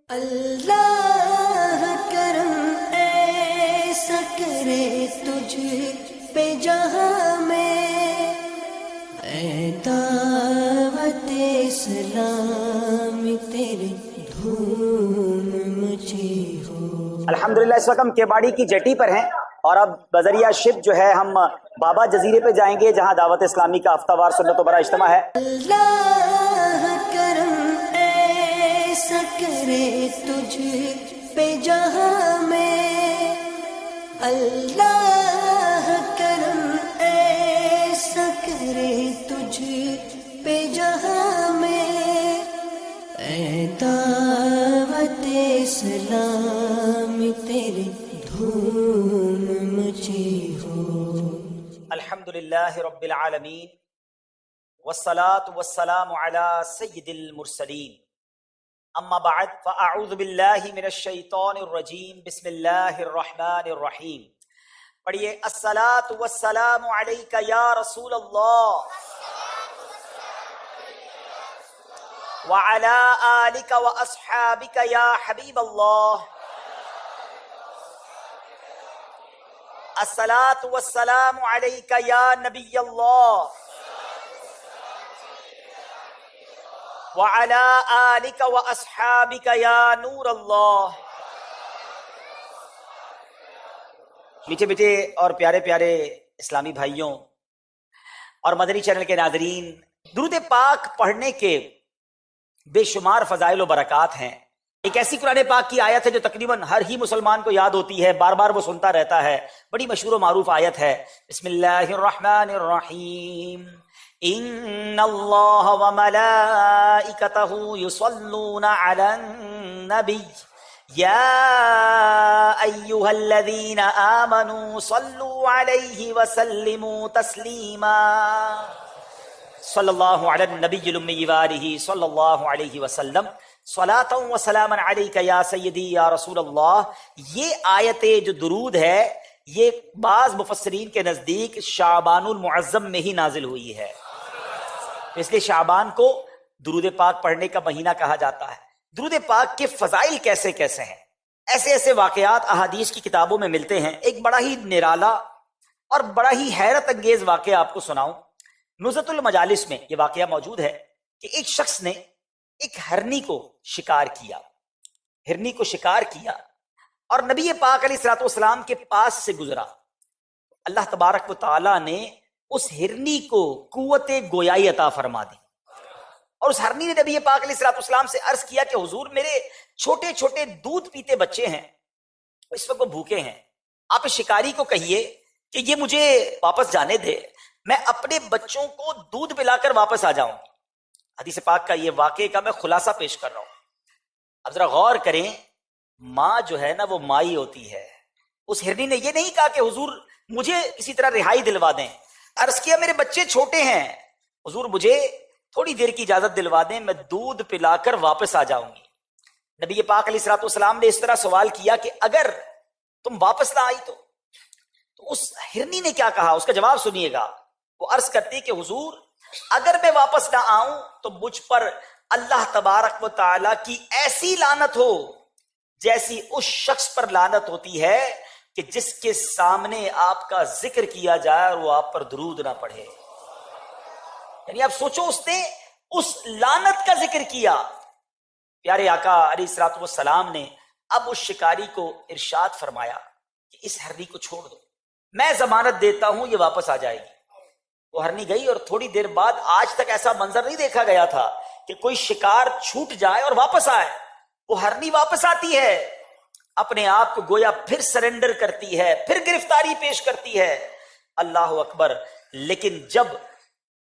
اللہ کرم ایسا کرے تجھ پہ جہاں میں، اے دعوت اسلام تیری دھوم مچی ہو۔ الحمدللہ اس وقت ہم کیواڑی کی جٹی پر ہیں اور اب بذریعہ شپ جو ہے ہم بابا جزیرے پہ جائیں گے جہاں دعوت اسلامی کا ہفتہ وار سنت و برا اجتماع ہے۔ اللہ کرم ایسا کرے تجھ پہ جہاں میں، اللہ کرم ایسا کرے تجھ پہ جہاں میں، اے دعوت اسلام تیری دھوم مچی ہو۔ الحمدللہ رب العالمین والصلاة والسلام علی سید المرسلین، اما بعد فاعوذ باللہ من الشیطان الرجیم، بسم اللہ الرحمن الرحیم۔ پڑھیے الصلاة والسلام علیک یا رسول اللہ وعلی آلک واصحابک یا حبیب اللہ، الصلاة والسلام علیک یا نبی اللہ وعلی آلک واصحابک یا نور اللہ۔ میٹھے میٹھے اور پیارے پیارے اسلامی بھائیوں اور مدنی چینل کے ناظرین، درود پاک پڑھنے کے بے شمار فضائل و برکات ہیں۔ ایک ایسی قرآن پاک کی آیت ہے جو تقریباً ہر ہی مسلمان کو یاد ہوتی ہے، بار بار وہ سنتا رہتا ہے، بڑی مشہور و معروف آیت ہے۔ بسم اللہ الرحمن الرحیم، ان اللہ وملائکتہ یصلون علی النبی یا ایہا الذین آمنوا صلوا علیہ وسلموا تسلیما، صلی اللہ علی النبی الامی وآلہ صلی اللہ علیہ وسلم، صلاۃ و سلاما علیک یا سیدی یا رسول اللہ۔ یہ آیت جو درود ہے یہ بعض مفسرین کے نزدیک شعبان المعظم میں ہی نازل ہوئی ہے، اس لیے شعبان کو درود پاک پڑھنے کا مہینہ کہا جاتا ہے۔ درود پاک کے فضائل کیسے کیسے ہیں، ایسے ایسے واقعات احادیث کی کتابوں میں ملتے ہیں۔ ایک بڑا ہی نرالا اور بڑا ہی حیرت انگیز واقعہ آپ کو سناؤں۔ نزہۃ المجالس میں یہ واقعہ موجود ہے کہ ایک شخص نے ایک ہرنی کو شکار کیا، ہرنی کو شکار کیا اور نبی پاک علیہ الصلوۃ والسلام کے پاس سے گزرا۔ اللہ تبارک و تعالی نے اس ہرنی کو قوت گویائی عطا فرما دی، اور اس ہرنی نے نبی پاک علیہ الصلوۃ والسلام سے عرض کیا کہ حضور میرے چھوٹے چھوٹے دودھ پیتے بچے ہیں، اس وقت وہ بھوکے ہیں، آپ اس شکاری کو کہیے کہ یہ مجھے واپس جانے دے، میں اپنے بچوں کو دودھ پلا کر واپس آ جاؤں۔ حدیث پاک کا یہ واقعے کا میں خلاصہ پیش کر رہا ہوں۔ اب ذرا غور کریں، ماں جو ہے نا وہ مائی ہوتی ہے۔ اس ہرنی نے یہ نہیں کہا کہ حضور مجھے کسی طرح رہائی دلوا دیں، عرض کیا میرے بچے چھوٹے ہیں، حضور مجھے تھوڑی دیر کی اجازت دلوا دیں، میں دودھ پلا کر واپس آ جاؤں گی۔ نبی پاک علیہ الصلوۃ والسلام نے اس طرح سوال کیا کہ اگر تم واپس نہ آئی تو اس ہرنی نے کیا کہا، اس کا جواب سنیے گا۔ وہ عرض کرتی کہ حضور اگر میں واپس نہ آؤں تو مجھ پر اللہ تبارک و تعالی کی ایسی لعنت ہو جیسی اس شخص پر لعنت ہوتی ہے کہ جس کے سامنے آپ کا ذکر کیا جائے اور وہ آپ پر درود نہ پڑھے۔ یعنی آپ سوچو، اس نے اس لعنت کا ذکر کیا۔ پیارے آقا علیہ الصلوۃ والسلام نے اب اس شکاری کو ارشاد فرمایا کہ اس ہرنی کو چھوڑ دو، میں ضمانت دیتا ہوں یہ واپس آ جائے گی۔ وہ ہرنی گئی اور تھوڑی دیر بعد، آج تک ایسا منظر نہیں دیکھا گیا تھا کہ کوئی شکار چھوٹ جائے اور واپس آئے۔ وہ ہرنی واپس آتی ہے، اپنے آپ کو گویا پھر سرنڈر کرتی ہے، پھر گرفتاری پیش کرتی ہے۔ اللہ اکبر۔ لیکن جب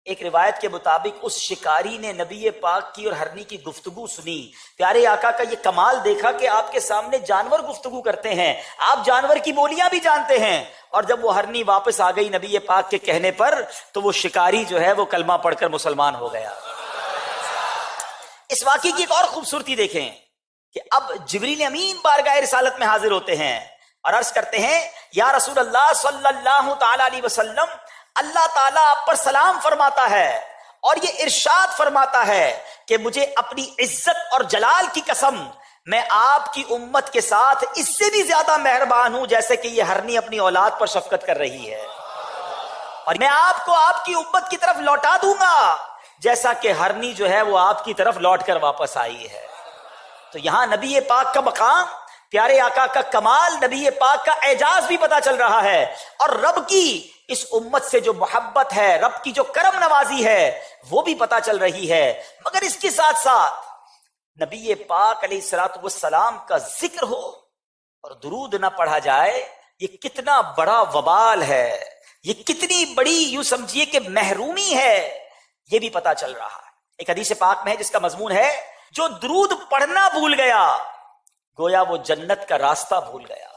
ایک روایت کے مطابق اس شکاری نے نبی پاک کی اور ہرنی کی گفتگو سنی، پیارے آقا کا یہ کمال دیکھا کہ آپ کے سامنے جانور گفتگو کرتے ہیں، آپ جانور کی بولیاں بھی جانتے ہیں، اور جب وہ ہرنی واپس آ گئی نبی پاک کے کہنے پر تو وہ شکاری جو ہے وہ کلمہ پڑھ کر مسلمان ہو گیا۔ اس واقعے کی ایک اور خوبصورتی دیکھیں کہ اب جبریل امین بارگاہ رسالت میں حاضر ہوتے ہیں اور عرض کرتے ہیں یا رسول اللہ صلی اللہ تعالی علیہ وسلم، اللہ تعالیٰ آپ پر سلام فرماتا ہے اور یہ ارشاد فرماتا ہے کہ مجھے اپنی عزت اور جلال کی قسم میں آپ کی امت کے ساتھ اس سے بھی زیادہ مہربان ہوں جیسے کہ یہ ہرنی اپنی اولاد پر شفقت کر رہی ہے، اور میں آپ کو آپ کی امت کی طرف لوٹا دوں گا جیسا کہ ہرنی جو ہے وہ آپ کی طرف لوٹ کر واپس آئی ہے۔ تو یہاں نبی پاک کا مقام، پیارے آقا کا کمال، نبی پاک کا اعجاز بھی پتا چل رہا ہے، اور رب کی اس امت سے جو محبت ہے، رب کی جو کرم نوازی ہے وہ بھی پتا چل رہی ہے۔ مگر اس کے ساتھ ساتھ نبی پاک علیہ الصلوۃ والسلام کا ذکر ہو اور درود نہ پڑھا جائے، یہ کتنا بڑا وبال ہے، یہ کتنی بڑی یوں سمجھیے کہ محرومی ہے، یہ بھی پتا چل رہا ہے۔ ایک حدیث پاک میں ہے جس کا مضمون ہے جو درود پڑھنا بھول گیا گویا وہ جنت کا راستہ بھول گیا۔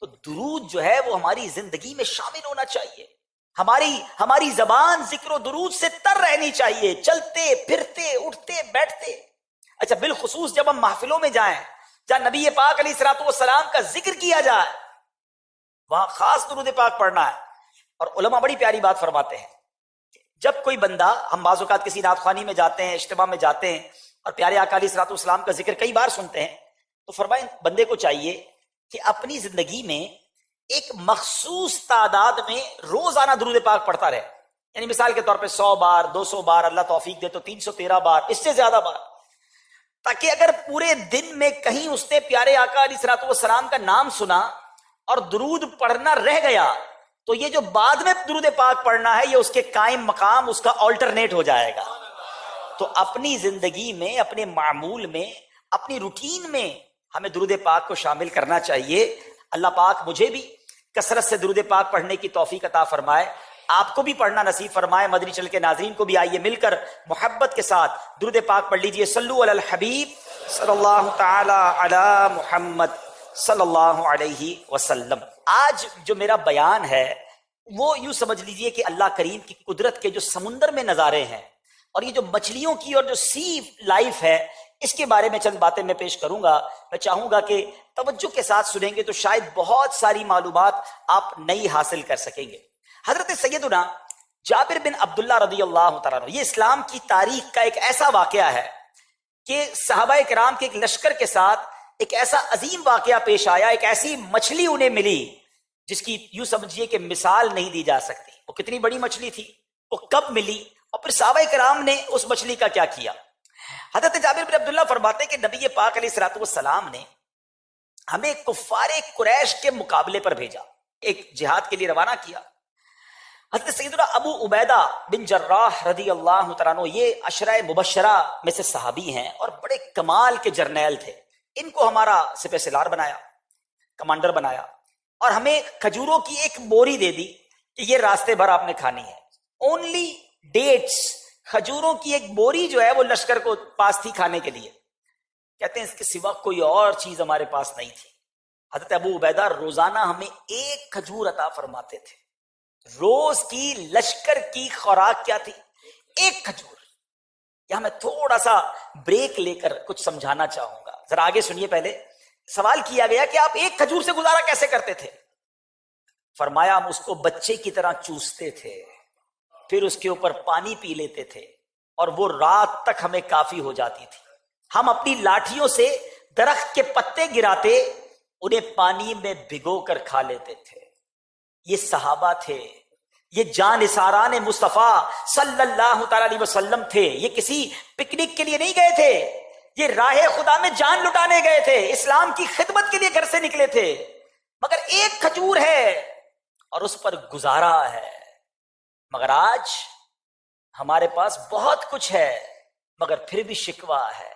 تو درود جو ہے وہ ہماری زندگی میں شامل ہونا چاہیے، ہماری زبان ذکر و درود سے تر رہنی چاہیے، چلتے پھرتے اٹھتے بیٹھتے۔ اچھا، بالخصوص جب ہم محفلوں میں جائیں جہاں نبی پاک علیہ الصلوۃ والسلام کا ذکر کیا جائے، وہاں خاص درود پاک پڑھنا ہے۔ اور علماء بڑی پیاری بات فرماتے ہیں، جب کوئی بندہ، ہم بعض اوقات کسی نعت خوانی میں جاتے ہیں، اجتماع میں جاتے ہیں اور پیارے آقا علیہ الصلوۃ والسلام کا ذکر کئی بار سنتے ہیں، تو فرمائیں بندے کو چاہیے کہ اپنی زندگی میں ایک مخصوص تعداد میں روزانہ درود پاک پڑھتا رہے، یعنی مثال کے طور پہ 100 بار، 200 بار، اللہ توفیق دے تو 313 بار، اس سے زیادہ بار، تاکہ اگر پورے دن میں کہیں اس نے پیارے آقا علیہ الصلوۃ والسلام کا نام سنا اور درود پڑھنا رہ گیا تو یہ جو بعد میں درود پاک پڑھنا ہے یہ اس کے قائم مقام، اس کا آلٹرنیٹ ہو جائے گا۔ تو اپنی زندگی میں، اپنے معمول میں، اپنی روٹین میں ہمیں درود پاک کو شامل کرنا چاہیے۔ اللہ پاک مجھے بھی کثرت سے درود پاک پڑھنے کی توفیق عطا فرمائے، آپ کو بھی پڑھنا نصیب فرمائے، مدنی چینل کے ناظرین کو بھی۔ آئیے مل کر محبت کے ساتھ درود پاک پڑھ لیجئے۔ صلو علی الحبیب صلی اللہ تعالی علی محمد صلی اللہ علیہ وسلم۔ آج جو میرا بیان ہے وہ یوں سمجھ لیجئے کہ اللہ کریم کی قدرت کے جو سمندر میں نظارے ہیں اور یہ جو مچھلیوں کی اور جو سی لائف ہے، اس کے بارے میں چند باتیں میں پیش کروں گا۔ میں چاہوں گا کہ توجہ کے ساتھ سنیں گے تو شاید بہت ساری معلومات آپ نئی حاصل کر سکیں گے۔ حضرت سیدنا جابر بن عبداللہ رضی اللہ تعالیٰ عنہ، یہ اسلام کی تاریخ کا ایک ایسا واقعہ ہے کہ صحابہ کرام کے ایک لشکر کے ساتھ ایک ایسا عظیم واقعہ پیش آیا، ایک ایسی مچھلی انہیں ملی جس کی یوں سمجھیے کہ مثال نہیں دی جا سکتی۔ وہ کتنی بڑی مچھلی تھی، وہ کب ملی، اور پھر صحابہ کرام نے اس مچھلی کا کیا کیا۔ حضرت جابر بن عبداللہ فرماتے ہیں کہ نبی پاک علیہ الصلوۃ والسلام نے ہمیں کفار قریش کے مقابلے پر بھیجا، ایک جہاد کے لیے روانہ کیا۔ حضرت سیدنا ابو عبیدہ بن جراح رضی اللہ تعالیٰ عنہ، یہ عشرہ مبشرہ میں سے صحابی ہیں اور بڑے کمال کے جرنیل تھے۔ ان کو ہمارا سپہ سالار بنایا، کمانڈر بنایا، اور ہمیں کھجوروں کی ایک بوری دے دی کہ یہ راستے بھر آپ نے کھانی ہے۔ اونلی ڈیٹس، کھجوروں کی ایک بوری جو ہے وہ لشکر کو پاس تھی کھانے کے لیے۔ کہتے ہیں اس کے سوا کوئی اور چیز ہمارے پاس نہیں تھی۔ حضرت ابو عبیدہ روزانہ ہمیں ایک کھجور عطا فرماتے تھے۔ روز کی لشکر کی خوراک کیا تھی؟ ایک کھجور۔ یہاں میں تھوڑا سا بریک لے کر کچھ سمجھانا چاہوں گا، ذرا آگے سنیے۔ پہلے سوال کیا گیا کہ آپ ایک کھجور سے گزارا کیسے کرتے تھے؟ فرمایا ہم اس کو بچے کی طرح چوستے تھے، پھر اس کے اوپر پانی پی لیتے تھے اور وہ رات تک ہمیں کافی ہو جاتی تھی۔ ہم اپنی لاٹھیوں سے درخت کے پتے گراتے، انہیں پانی میں بھگو کر کھا لیتے تھے۔ یہ صحابہ تھے، یہ جانثاران مصطفیٰ صلی اللہ تعالی علیہ وسلم تھے۔ یہ کسی پکنک کے لیے نہیں گئے تھے، یہ راہ خدا میں جان لٹانے گئے تھے، اسلام کی خدمت کے لیے گھر سے نکلے تھے۔ مگر ایک کھجور ہے اور اس پر گزارا ہے۔ مگر آج ہمارے پاس بہت کچھ ہے مگر پھر بھی شکوہ ہے۔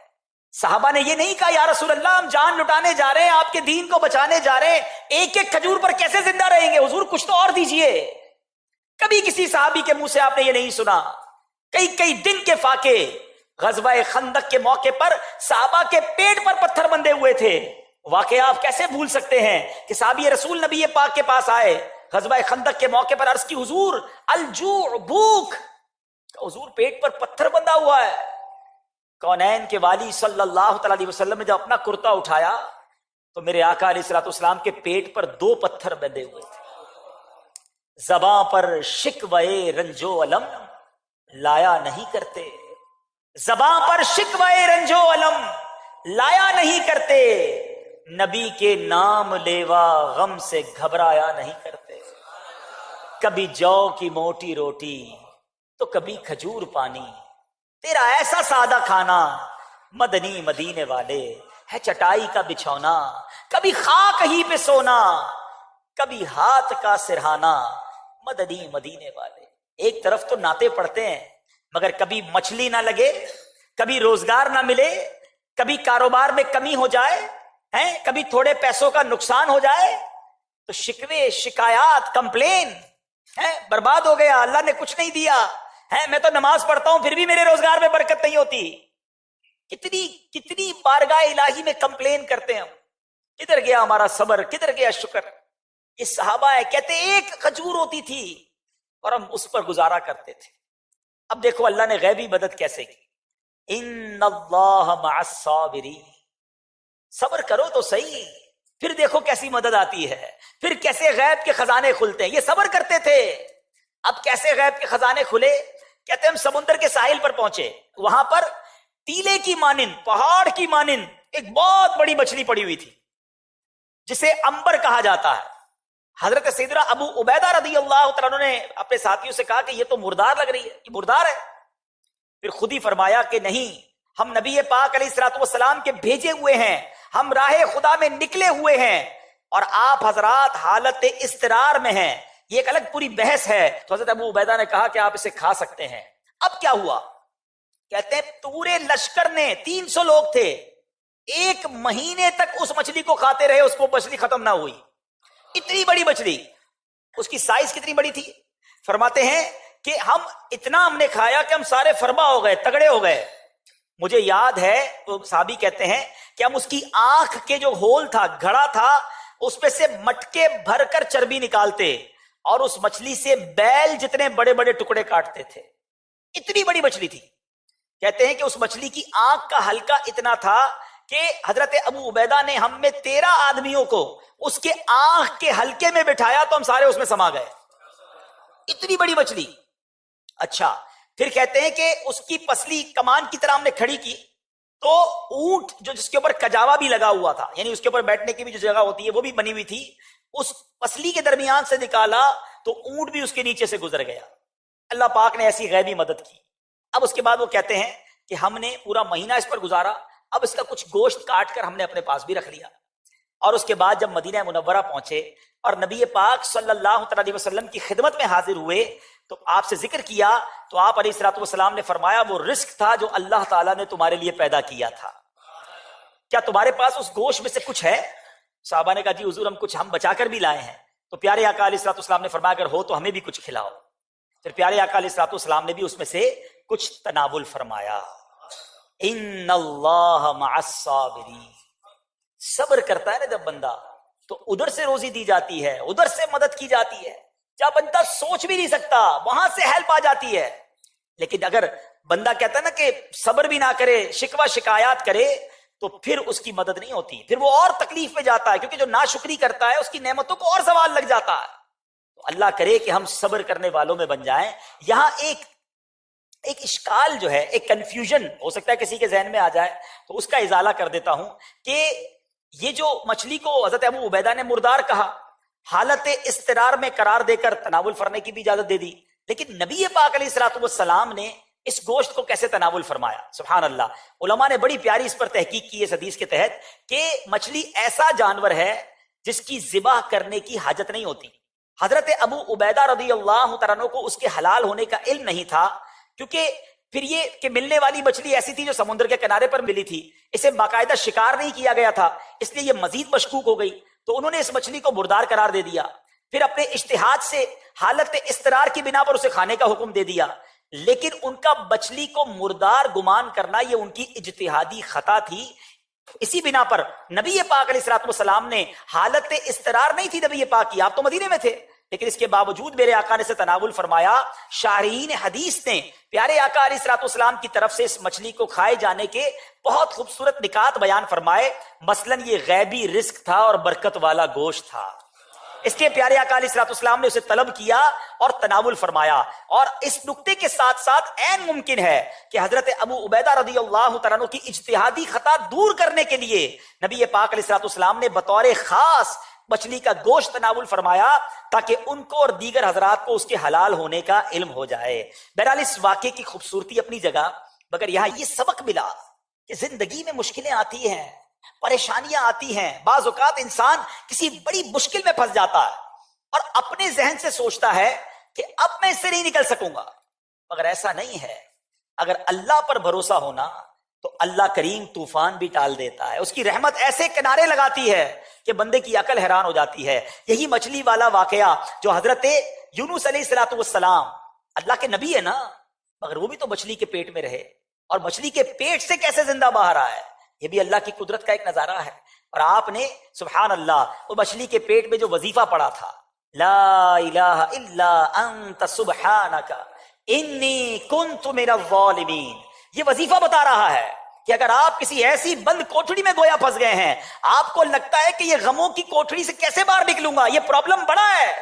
صحابہ نے یہ نہیں کہا یا رسول اللہ ہم جان لٹانے جا رہے ہیں، آپ کے دین کو بچانے جا رہے ہیں، ایک ایک کھجور پر کیسے زندہ رہیں گے، حضور کچھ تو اور دیجئے۔ کبھی کسی صحابی کے منہ سے آپ نے یہ نہیں سنا۔ کئی دن کے فاقے، غزوہ خندق کے موقع پر صحابہ کے پیٹ پر پتھر بندھے ہوئے تھے۔ واقعہ آپ کیسے بھول سکتے ہیں کہ صحابی رسول نبی پاک کے پاس آئے غزوہ خندق کے موقع پر، عرض کی حضور الجوع، بھوک، حضور پیٹ پر پتھر بندھا ہوا ہے۔ کونین کے والی صلی اللہ تعالی علیہ وسلم نے جب اپنا کرتا اٹھایا تو میرے آقا علیہ الصلوۃ والسلام کے پیٹ پر 2 پتھر بندھے ہوئے تھے۔ زباں پر شکوے رنجو علم لایا نہیں کرتے، زباں پر شکوے رنجو علم لایا نہیں کرتے, نبی کے نام لیوا غم سے گھبرایا نہیں کرتے. کبھی جو کی موٹی روٹی تو کبھی کھجور پانی, تیرا ایسا سادہ کھانا مدنی مدینے والے, ہے چٹائی کا بچھونا کبھی خاک ہی پہ سونا, کبھی ہاتھ کا سرہانا مدنی مدینے والے. ایک طرف تو نعتیں پڑھتے ہیں مگر کبھی مچھلی نہ لگے, کبھی روزگار نہ ملے, کبھی کاروبار میں کمی ہو جائے, کبھی تھوڑے پیسوں کا نقصان ہو جائے تو شکوے شکایات کمپلین, برباد ہو گیا, اللہ نے کچھ نہیں دیا, میں تو نماز پڑھتا ہوں پھر بھی میرے روزگار میں برکت نہیں ہوتی. کتنی بارگاہ الہی میں کمپلین کرتے ہیں ہم, کدھر گیا ہمارا صبر, کدھر گیا شکر. یہ صحابہ ہے, کہتے ایک کھجور ہوتی تھی اور ہم اس پر گزارا کرتے تھے. اب دیکھو اللہ نے غیبی مدد کیسے کی, ان اللہ مع الصابرین, صبر کرو تو صحیح, پھر دیکھو کیسی مدد آتی ہے, پھر کیسے غیب کے خزانے کھلتے ہیں. یہ صبر کرتے تھے, اب کیسے غیب کے خزانے کھلے, کہتے ہیں ہم سمندر کے ساحل پر پہنچے, وہاں پر ٹیلے کی مانند, پہاڑ کی مانند ایک بہت بڑی مچھلی پڑی ہوئی تھی جسے عنبر کہا جاتا ہے. حضرت سیدنا ابو عبیدہ رضی اللہ تعالیٰ عنہ نے اپنے ساتھیوں سے کہا کہ یہ تو مردار لگ رہی ہے, یہ مردار ہے. پھر خود ہی فرمایا کہ نہیں, ہم نبی پاک علیہ الصلوۃ والسلام کے بھیجے ہوئے ہیں, ہم راہ خدا میں نکلے ہوئے ہیں اور آپ حضرات حالت اضطرار میں ہیں. یہ ایک الگ پوری بحث ہے. تو حضرت ابو عبیدہ نے کہا کہ آپ اسے کھا سکتے ہیں. اب کیا ہوا, کہتے ہیں پورے لشکر نے 300 لوگ تھے, 1 مہینے تک اس مچھلی کو کھاتے رہے, اس کو مچھلی ختم نہ ہوئی. اتنی بڑی مچھلی, اس کی سائز کتنی بڑی تھی, فرماتے ہیں کہ ہم نے کھایا کہ ہم سارے فربا ہو گئے, تگڑے ہو گئے. مجھے یاد ہے وہ صحابی کہتے ہیں کہ ہم اس کی آنکھ کے جو ہول تھا, گھڑا تھا, اس پہ سے مٹکے بھر کر چربی نکالتے اور اس مچھلی سے بیل جتنے بڑے بڑے ٹکڑے کاٹتے تھے. اتنی بڑی مچھلی تھی. کہتے ہیں کہ اس مچھلی کی آنکھ کا حلقہ اتنا تھا کہ حضرت ابو عبیدہ نے ہم میں 13 آدمیوں کو اس کے آنکھ کے حلقے میں بٹھایا تو ہم سارے اس میں سما گئے. اتنی بڑی مچھلی. اچھا, پھر کہتے ہیں کہ اس کی پسلی کمان کی طرح ہم نے کھڑی کی تو اونٹ جو جس کے اوپر کجاوا بھی لگا ہوا تھا, یعنی اس کے اوپر بیٹھنے کی بھی جو جگہ ہوتی ہے وہ بھی بنی ہوئی تھی, اس پسلی کے درمیان سے نکالا تو اونٹ بھی اس کے نیچے سے گزر گیا. اللہ پاک نے ایسی غیبی مدد کی. اب اس کے بعد وہ کہتے ہیں کہ ہم نے پورا مہینہ اس پر گزارا, اب اس کا کچھ گوشت کاٹ کر ہم نے اپنے پاس بھی رکھ لیا. اور اس کے بعد جب مدینہ منورہ پہنچے اور نبی پاک صلی اللہ علیہ وسلم کی خدمت میں حاضر ہوئے تو آپ سے ذکر کیا تو آپ علیہ الصلوۃ والسلام نے فرمایا وہ رزق تھا جو اللہ تعالیٰ نے تمہارے لیے پیدا کیا تھا, کیا تمہارے پاس اس گوشت میں سے کچھ ہے؟ صحابہ نے کہا جی حضور ہم بچا کر بھی لائے ہیں. تو پیارے آقا علیہ الصلوۃ والسلام نے فرمایا اگر ہو تو ہمیں بھی کچھ کھلاؤ. پھر پیارے آقا علیہ الصلوۃ والسلام نے بھی اس میں سے کچھ تناول فرمایا. ان اللہ مع الصابرین, صبر کرتا ہے نا جب بندہ تو ادھر سے روزی دی جاتی ہے, ادھر سے مدد کی جاتی ہے, جب بندہ سوچ بھی نہیں سکتا وہاں سے ہیلپ آ جاتی ہے. لیکن اگر بندہ کہتا ہے نا کہ صبر بھی نہ کرے, شکوہ شکایات کرے, تو پھر اس کی مدد نہیں ہوتی, پھر وہ اور تکلیف میں جاتا ہے, کیونکہ جو ناشکری کرتا ہے اس کی نعمتوں کو اور زوال لگ جاتا ہے. تو اللہ کرے کہ ہم صبر کرنے والوں میں بن جائیں. یہاں ایک اشکال جو ہے, ایک کنفیوژن ہو سکتا ہے کسی کے ذہن میں آ جائے, تو اس کا ازالہ کر دیتا ہوں کہ یہ جو مچھلی کو حضرت ابو عبیدہ نے مردار کہا, حالت اضطرار میں قرار دے کر تناول فرمانے کی بھی اجازت دے دی, لیکن نبی پاک علیہ الصلوۃ والسلام نے اس گوشت کو کیسے تناول فرمایا؟ سبحان اللہ. علماء نے بڑی پیاری اس پر تحقیق کی اس حدیث کے تحت کہ مچھلی ایسا جانور ہے جس کی ذبح کرنے کی حاجت نہیں ہوتی. حضرت ابو عبیدہ رضی اللہ تعالیٰ عنہ کو اس کے حلال ہونے کا علم نہیں تھا, کیونکہ پھر یہ کہ ملنے والی مچھلی ایسی تھی جو سمندر کے کنارے پر ملی تھی, اسے باقاعدہ شکار نہیں کیا گیا تھا, اس لیے یہ مزید مشکوک ہو گئی. تو انہوں نے اس مچھلی کو مردار قرار دے دیا, پھر اپنے اجتہاد سے حالت اضطرار کی بنا پر اسے کھانے کا حکم دے دیا. لیکن ان کا مچھلی کو مردار گمان کرنا یہ ان کی اجتہادی خطا تھی. اسی بنا پر نبی پاک علیہ الصلوۃ والسلام نے حالت اضطرار نہیں تھی نبی پاک کی, آپ تو مدینے میں تھے, لیکن اس کے باوجود میرے آقا نے اسے تناول فرمایا. شارحین حدیث نے پیارے آقا علیہ الصلوۃ والسلام کی طرف سے اس مچھلی کو کھائے جانے کے بہت خوبصورت نکات بیان فرمائے. مثلاً یہ غیبی رزق تھا اور برکت والا گوشت تھا. اس لیے پیارے آقا علیہ الصلوۃ والسلام نے اسے طلب کیا اور تناول فرمایا. اور اس نقطے کے ساتھ ساتھ عین ممکن ہے کہ حضرت ابو عبیدہ رضی اللہ تعالیٰ عنہ کی اجتہادی خطا دور کرنے کے لیے نبی پاک علیہ الصلوۃ والسلام نے بطور خاص مچھلی کا گوشت تناول فرمایا تاکہ ان کو اور دیگر حضرات کو اس کے حلال ہونے کا علم ہو جائے. بہرحال اس واقعے کی خوبصورتی اپنی جگہ، مگر یہاں یہ سبق ملا کہ زندگی میں مشکلیں آتی ہیں، پریشانیاں آتی ہیں، بعض اوقات انسان کسی بڑی مشکل میں پھنس جاتا ہے اور اپنے ذہن سے سوچتا ہے کہ اب میں اس سے نہیں نکل سکوں گا، مگر ایسا نہیں ہے. اگر اللہ پر بھروسہ ہونا تو اللہ کریم طوفان بھی ٹال دیتا ہے، اس کی رحمت ایسے کنارے لگاتی ہے کہ بندے کی عقل حیران ہو جاتی ہے. یہی مچھلی والا واقعہ جو حضرت یونس علیہ الصلوۃ والسلام، اللہ کے نبی ہے نا، مگر وہ بھی تو مچھلی کے پیٹ میں رہے، اور مچھلی کے پیٹ سے کیسے زندہ باہر آئے، یہ بھی اللہ کی قدرت کا ایک نظارہ ہے. اور آپ نے سبحان اللہ وہ مچھلی کے پیٹ میں جو وظیفہ پڑھا تھا، لا الہ الا انت سبحانک انی کنت من الظالمین، یہ وظیفہ بتا رہا ہے کہ اگر آپ کسی ایسی بند کوٹڑی میں گویا پھنس گئے ہیں، آپ کو لگتا ہے کہ یہ غموں کی کوٹڑی سے کیسے باہر نکلوں گا، یہ پرابلم بڑا ہے،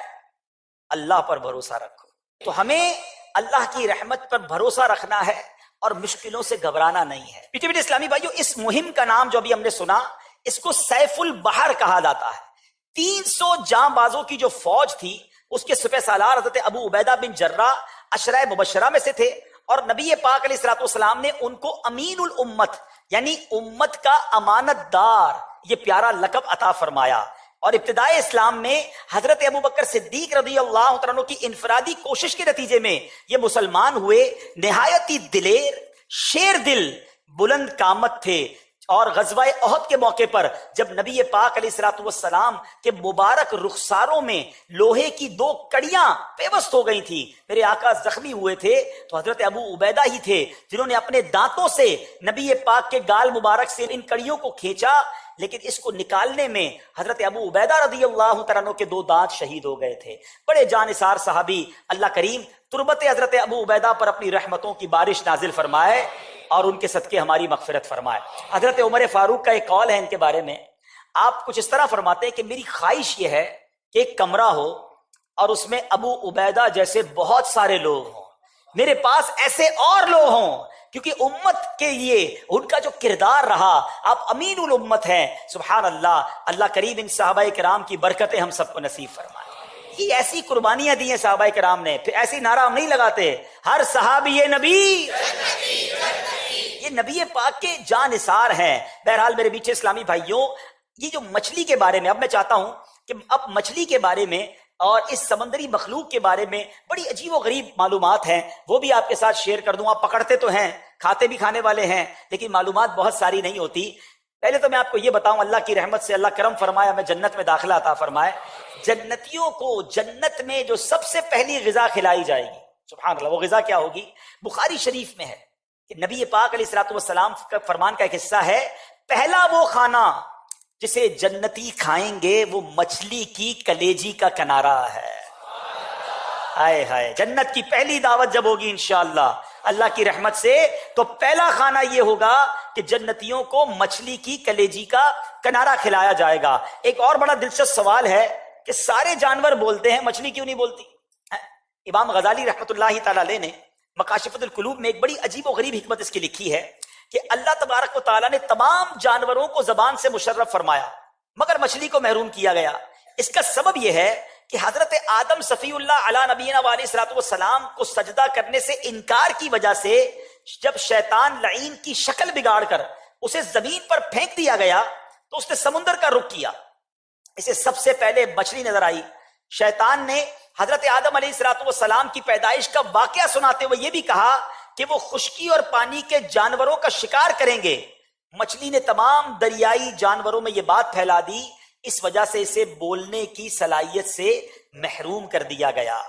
اللہ پر بھروسہ رکھو. تو ہمیں اللہ کی رحمت پر بھروسہ رکھنا ہے اور مشکلوں سے گھبرانا نہیں ہے. پیٹے پیٹے اسلامی بھائیو، اس مہم کا نام جو ابھی ہم نے سنا، اس کو سیف البحر کہا جاتا ہے. 300 جاں بازوں کی جو فوج تھی، اس کے سپہ سالار حضرت ابو عبیدہ بن جرہ عشرہ مبشرہ میں سے تھے، اور نبی پاک علیہ الصلوۃ والسلام نے ان کو امین الامت یعنی امت کا امانت دار یہ پیارا لقب عطا فرمایا. اور ابتدائے اسلام میں حضرت ابو بکر صدیق رضی اللہ عنہ کی انفرادی کوشش کے نتیجے میں یہ مسلمان ہوئے. نہایت ہی دلیر، شیر دل، بلند قامت تھے. اور غزوہ احد کے موقع پر جب نبی پاک علیہ الصلوۃ والسلام کے مبارک رخساروں میں لوہے کی 2 کڑیاں پیوست ہو گئی تھی، میرے آقا زخمی ہوئے تھے، تو حضرت ابو عبیدہ ہی تھے جنہوں نے اپنے دانتوں سے نبی پاک کے گال مبارک سے ان کڑیوں کو کھینچا. لیکن اس کو نکالنے میں حضرت ابو عبیدہ رضی اللہ تعالیٰ عنہ کے 2 دانت شہید ہو گئے تھے. بڑے جانثار صحابی. اللہ کریم تربت حضرت ابو عبیدہ پر اپنی رحمتوں کی بارش نازل فرمائے اور ان کے صدقے ہماری مغفرت فرمائے. حضرت عمر فاروق کا ایک قول ہے ان کے بارے میں، آپ کچھ اس طرح فرماتے ہیں کہ میری خواہش یہ ہے کہ ایک کمرہ ہو اور اس میں ابو عبیدہ جیسے بہت سارے لوگ ہوں، میرے پاس ایسے اور لوگ ہوں، کیونکہ امت کے لیے ان کا جو کردار رہا، آپ امین الامت ہیں. سبحان اللہ. اللہ کریم ان صحابہ کرام کی برکتیں ہم سب کو نصیب فرمائے. یہ ایسی قربانیاں دی ہیں صحابہ کرام نے، پھر ایسی نعرہ ہم نہیں لگاتے ہر صحابی نبی، یہ نبی پاک کے جاں نثار ہیں. بہرحال میرے میٹھے اسلامی بھائیوں، یہ جو مچھلی کے بارے میں، اب میں چاہتا ہوں کہ اب مچھلی کے بارے میں اور اس سمندری مخلوق کے بارے میں بڑی عجیب و غریب معلومات ہیں، وہ بھی آپ کے ساتھ شیئر کر دوں. آپ پکڑتے تو ہیں، کھاتے بھی کھانے والے ہیں، لیکن معلومات بہت ساری نہیں ہوتی. پہلے تو میں آپ کو یہ بتاؤں، اللہ کی رحمت سے اللہ کرم فرمایا، میں جنت میں داخلہ عطا فرمائے. جنتیوں کو جنت میں جو سب سے پہلی غذا کھلائی جائے گی، سبحان اللہ، وہ غذا کیا ہوگی؟ بخاری شریف میں ہے کہ نبی پاک علیہ الصلوۃ والسلام کا فرمان کا ایک حصہ ہے، پہلا وہ کھانا جسے جنتی کھائیں گے وہ مچھلی کی کلیجی کا کنارہ ہے. ہائے ہائے، جنت کی پہلی دعوت جب ہوگی انشاءاللہ اللہ کی رحمت سے، تو پہلا کھانا یہ ہوگا کہ جنتیوں کو مچھلی کی کلیجی کا کنارہ کھلایا جائے گا. ایک اور بڑا دلچسپ سوال ہے کہ سارے جانور بولتے ہیں، مچھلی کیوں نہیں بولتی؟ امام غزالی رحمۃ اللہ تعالی علیہ نے مکاشفۃ القلوب میں ایک بڑی عجیب و غریب حکمت اس کی لکھی ہے کہ اللہ تبارک و تعالیٰ نے تمام جانوروں کو زبان سے مشرف فرمایا، مگر مچھلی کو محروم کیا گیا. اس کا سبب یہ ہے کہ حضرت آدم صفی اللہ علی نبینا علیہ الصلوۃ والسلام کو سجدہ کرنے سے انکار کی وجہ سے جب شیطان لعین کی شکل بگاڑ کر اسے زمین پر پھینک دیا گیا تو اس نے سمندر کا رخ کیا. اسے سب سے پہلے مچھلی نظر آئی. شیطان نے حضرت آدم علیہ الصلوۃ والسلام کی پیدائش کا واقعہ سناتے ہوئے یہ بھی کہا کہ وہ خشکی اور پانی کے جانوروں کا شکار کریں گے. مچھلی نے تمام دریائی جانوروں میں یہ بات پھیلا دی، اس وجہ سے اسے بولنے کی صلاحیت سے محروم کر دیا گیا.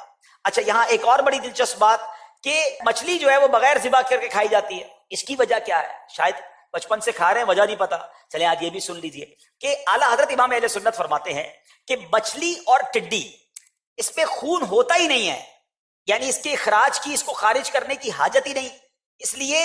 اچھا، یہاں ایک اور بڑی دلچسپ بات کہ مچھلی جو ہے وہ بغیر ذبح کر کے کھائی جاتی ہے. اس کی وجہ کیا ہے؟ شاید بچپن سے کھا رہے ہیں، وجہ نہیں پتا. چلیں آج یہ بھی سن لیجئے کہ اعلیٰ حضرت امام اہل سنت فرماتے ہیں کہ مچھلی اور ٹڈی اس پہ خون ہوتا ہی نہیں ہے، یعنی اس کے اخراج کی، اس کو خارج کرنے کی حاجت ہی نہیں. اس لیے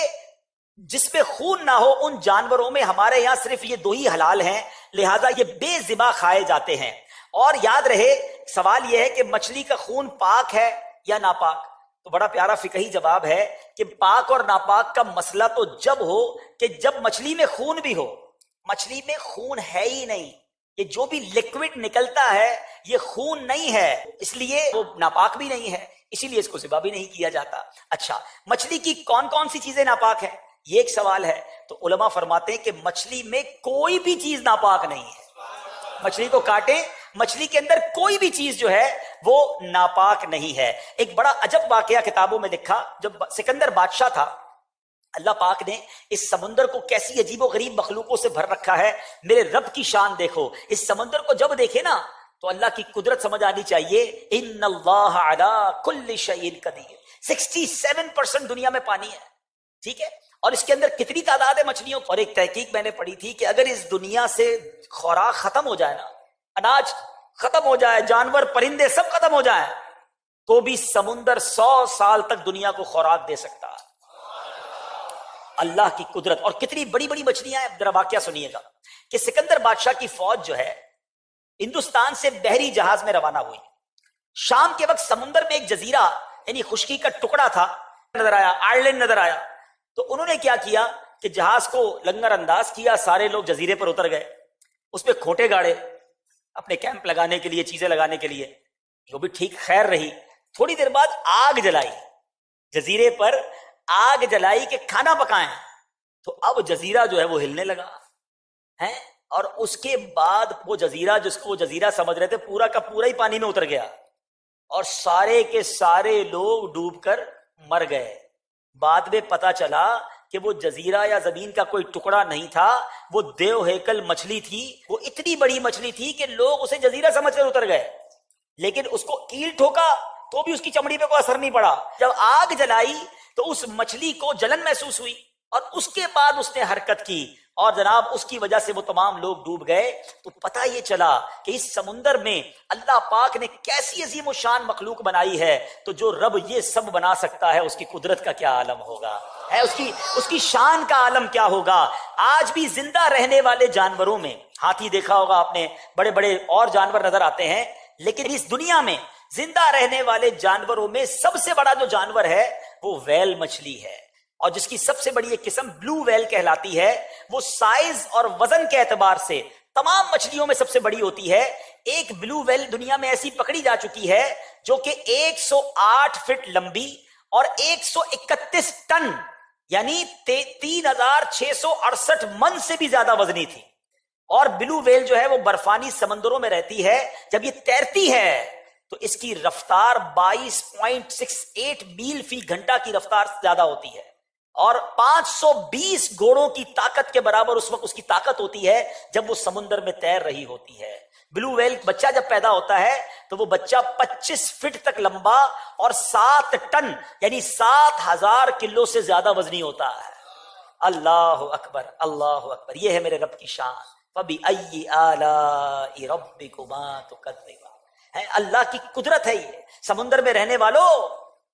جس پہ خون نہ ہو ان جانوروں میں ہمارے یہاں صرف یہ 2 ہی حلال ہیں، لہذا یہ بے ذبح کھائے جاتے ہیں. اور یاد رہے سوال یہ ہے کہ مچھلی کا خون پاک ہے یا ناپاک؟ تو بڑا پیارا فقہی جواب ہے کہ پاک اور ناپاک کا مسئلہ تو جب ہو کہ جب مچھلی میں خون بھی ہو. مچھلی میں خون ہے ہی نہیں، یہ جو بھی لکوڈ نکلتا ہے یہ خون نہیں ہے، اس لیے وہ ناپاک بھی نہیں ہے، اسی لیے اس کو ذبح بھی نہیں کیا جاتا. اچھا، مچھلی کی کون کون سی چیزیں ناپاک ہیں، یہ ایک سوال ہے. تو علماء فرماتے ہیں کہ مچھلی میں کوئی بھی چیز ناپاک نہیں ہے. مچھلی کو کاٹیں، مچھلی کے اندر کوئی بھی چیز جو ہے وہ ناپاک نہیں ہے. ایک بڑا عجب واقعہ کتابوں میں لکھا، جب سکندر بادشاہ تھا، اللہ پاک نے اس سمندر کو کیسی عجیب و غریب مخلوقوں سے بھر رکھا ہے. میرے رب کی شان دیکھو. اس سمندر کو جب دیکھے نا تو اللہ کی قدرت سمجھ آنی چاہیے. ان اللہ علی کل شیء قدیر. 67% دنیا میں پانی ہے، ٹھیک ہے، اور اس کے اندر کتنی تعداد ہے مچھلیوں. اور ایک تحقیق میں نے پڑھی تھی کہ اگر اس دنیا سے خوراک ختم ہو جائے نا، اناج ختم ہو جائے، جانور پرندے سب ختم ہو جائیں، تو بھی سمندر 100 سال تک دنیا کو خوراک دے سکتا ہے. اللہ کی قدرت. اور کتنی بڑی بڑی مچھلیاں ہیں. ذرا واقعہ سنیے گا کہ سکندر بادشاہ کی فوج جو ہے ہندوستان سے بحری جہاز میں روانہ ہوئی. شام کے وقت سمندر میں ایک جزیرہ یعنی خشکی کا ٹکڑا تھا، نظر آیا، آئرلینڈ نظر آیا. تو انہوں نے کیا کیا کہ جہاز کو لنگر انداز کیا، سارے لوگ جزیرے پر اتر گئے، اس پہ کھوٹے گاڑے اپنے کیمپ لگانے کے لیے، چیزیں لگانے کے لیے. وہ بھی ٹھیک خیر رہی. تھوڑی دیر بعد آگ جلائی، جزیرے پر آگ جلائی کہ کھانا پکائیں. تو اب جزیرہ جو ہے وہ ہلنے لگا ہے، اور اس کے بعد وہ جزیرہ جس کو وہ جزیرہ سمجھ رہے تھے پورا کا پورا ہی پانی میں اتر گیا، اور سارے کے سارے لوگ ڈوب کر مر گئے. بعد میں پتا چلا کہ وہ جزیرہ یا زمین کا کوئی ٹکڑا نہیں تھا، وہ دیو ہیکل مچھلی تھی. وہ اتنی بڑی مچھلی تھی کہ لوگ اسے جزیرہ سمجھ کر اتر گئے، لیکن اس کو کیل ٹھوکا تو بھی اس کی چمڑی پہ کوئی اثر نہیں پڑا. جب آگ جلائی تو اس مچھلی کو جلن محسوس ہوئی، اور اس کے بعد اس نے حرکت کی، اور جناب اس کی وجہ سے وہ تمام لوگ ڈوب گئے. تو پتہ یہ چلا کہ اس سمندر میں اللہ پاک نے کیسی عظیم و شان مخلوق بنائی ہے. تو جو رب یہ سب بنا سکتا ہے اس کی قدرت کا کیا عالم ہوگا، ہے اس کی شان کا عالم کیا ہوگا. آج بھی زندہ رہنے والے جانوروں میں ہاتھی دیکھا ہوگا آپ نے، بڑے بڑے اور جانور نظر آتے ہیں، لیکن اس دنیا میں زندہ رہنے والے جانوروں میں سب سے بڑا جو جانور ہے وہ ویل مچھلی ہے. اور جس کی سب سے بڑی ایک قسم بلو ویل کہلاتی ہے، وہ سائز اور وزن کے اعتبار سے تمام مچھلیوں میں سب سے بڑی ہوتی ہے. ایک بلو ویل دنیا میں ایسی پکڑی جا چکی ہے جو کہ 108 فٹ لمبی اور 131 ٹن یعنی 3668 من سے بھی زیادہ وزنی تھی. اور بلو ویل جو ہے وہ برفانی سمندروں میں رہتی ہے. جب یہ تیرتی ہے تو اس کی رفتار 22.68 میل فی گھنٹہ کی رفتار زیادہ ہوتی ہے، اور 520 گھوڑوں کی طاقت کے برابر اس وقت اس کی طاقت ہوتی ہے جب وہ سمندر میں تیر رہی ہوتی ہے. بلو ویل بچہ جب پیدا ہوتا ہے تو وہ بچہ 25 فٹ تک لمبا اور 7 ٹن یعنی 7000 کلو سے زیادہ وزنی ہوتا ہے. اللہ اکبر، اللہ اکبر. یہ ہے میرے رب کی شان. فَبِأَيِّ آلَاءِ رَبِّكُمَا تُكَذِّبَانِ. ہے اللہ کی قدرت ہے. یہ سمندر میں رہنے والوں،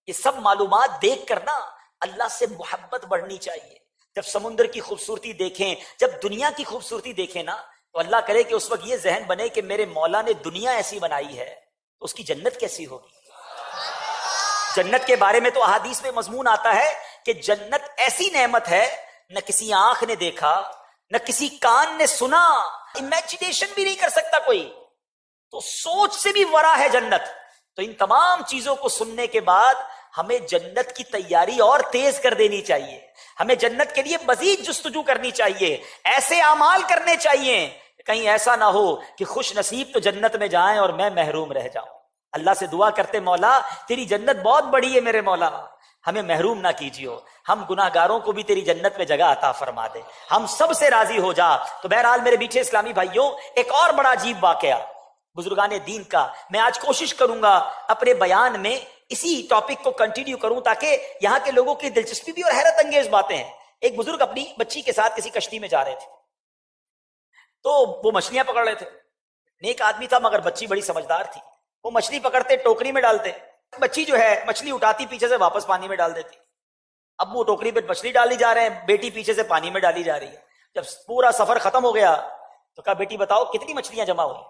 یہ سب معلومات دیکھ کر نا اللہ سے محبت بڑھنی چاہیے. جب سمندر کی خوبصورتی دیکھیں، جب دنیا کی خوبصورتی دیکھیں نا، تو اللہ کرے کہ اس وقت یہ ذہن بنے کہ میرے مولا نے دنیا ایسی بنائی ہے تو اس کی جنت کیسی ہوگی. جنت کے بارے میں تو احادیث میں مضمون آتا ہے کہ جنت ایسی نعمت ہے نہ کسی آنکھ نے دیکھا، نہ کسی کان نے سنا، امیجنیشن بھی نہیں کر سکتا کوئی. تو سوچ سے بھی ورا ہے جنت. تو ان تمام چیزوں کو سننے کے بعد ہمیں جنت کی تیاری اور تیز کر دینی چاہیے. ہمیں جنت کے لیے مزید جستجو کرنی چاہیے، ایسے اعمال کرنے چاہیے کہیں ایسا نہ ہو کہ خوش نصیب تو جنت میں جائیں اور میں محروم رہ جاؤں. اللہ سے دعا کرتے، مولا تیری جنت بہت بڑی ہے، میرے مولا ہمیں محروم نہ کیجیو، ہم گناہ گاروں کو بھی تیری جنت میں جگہ عطا فرما دے، ہم سب سے راضی ہو جا. تو بہرحال میرے میٹھے اسلامی بھائیوں، ایک اور بڑا عجیب واقعہ بزرگان دین کا میں آج کوشش کروں گا اپنے بیان میں اسی ٹاپک کو کنٹینیو کروں تاکہ یہاں کے لوگوں کی دلچسپی بھی اور حیرت انگیز باتیں ہیں. ایک بزرگ اپنی بچی کے ساتھ کسی کشتی میں جا رہے تھے، تو وہ مچھلیاں پکڑ رہے تھے. نیک آدمی تھا مگر بچی بڑی سمجھدار تھی. وہ مچھلی پکڑتے ٹوکری میں ڈالتے، بچی جو ہے مچھلی اٹھاتی پیچھے سے واپس پانی میں ڈال دیتی. اب وہ ٹوکری پہ مچھلی ڈالی جا رہے ہیں، بیٹی پیچھے سے پانی میں ڈالی جا رہی ہے. جب پورا سفر ختم ہو گیا تو کہا بیٹی بتاؤ کتنی مچھلیاں جمع ہوئی؟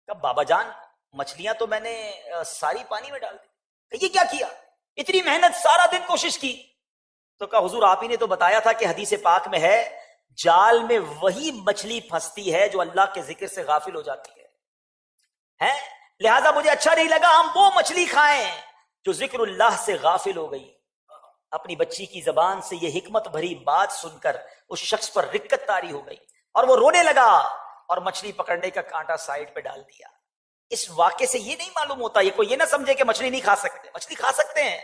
کہا بابا جان مچھلیاں تو میں نے ساری پانی میں ڈال دی. یہ کیا کیا؟ اتنی محنت، سارا دن کوشش کی. تو کہا حضور آپ ہی نے تو بتایا تھا کہ حدیث پاک میں ہے جال میں وہی مچھلی پھنستی ہے جو اللہ کے ذکر سے غافل ہو جاتی ہے. لہذا مجھے اچھا نہیں لگا ہم وہ مچھلی کھائیں جو ذکر اللہ سے غافل ہو گئی. اپنی بچی کی زبان سے یہ حکمت بھری بات سن کر اس شخص پر رکت طاری ہو گئی اور وہ رونے لگا اور مچھلی پکڑنے کا کانٹا سائڈ پہ ڈال دیا. اس واقعے سے یہ نہیں معلوم ہوتا، یہ کوئی یہ نہ سمجھے کہ مچھلی نہیں کھا سکتے، مچھلی کھا سکتے ہیں،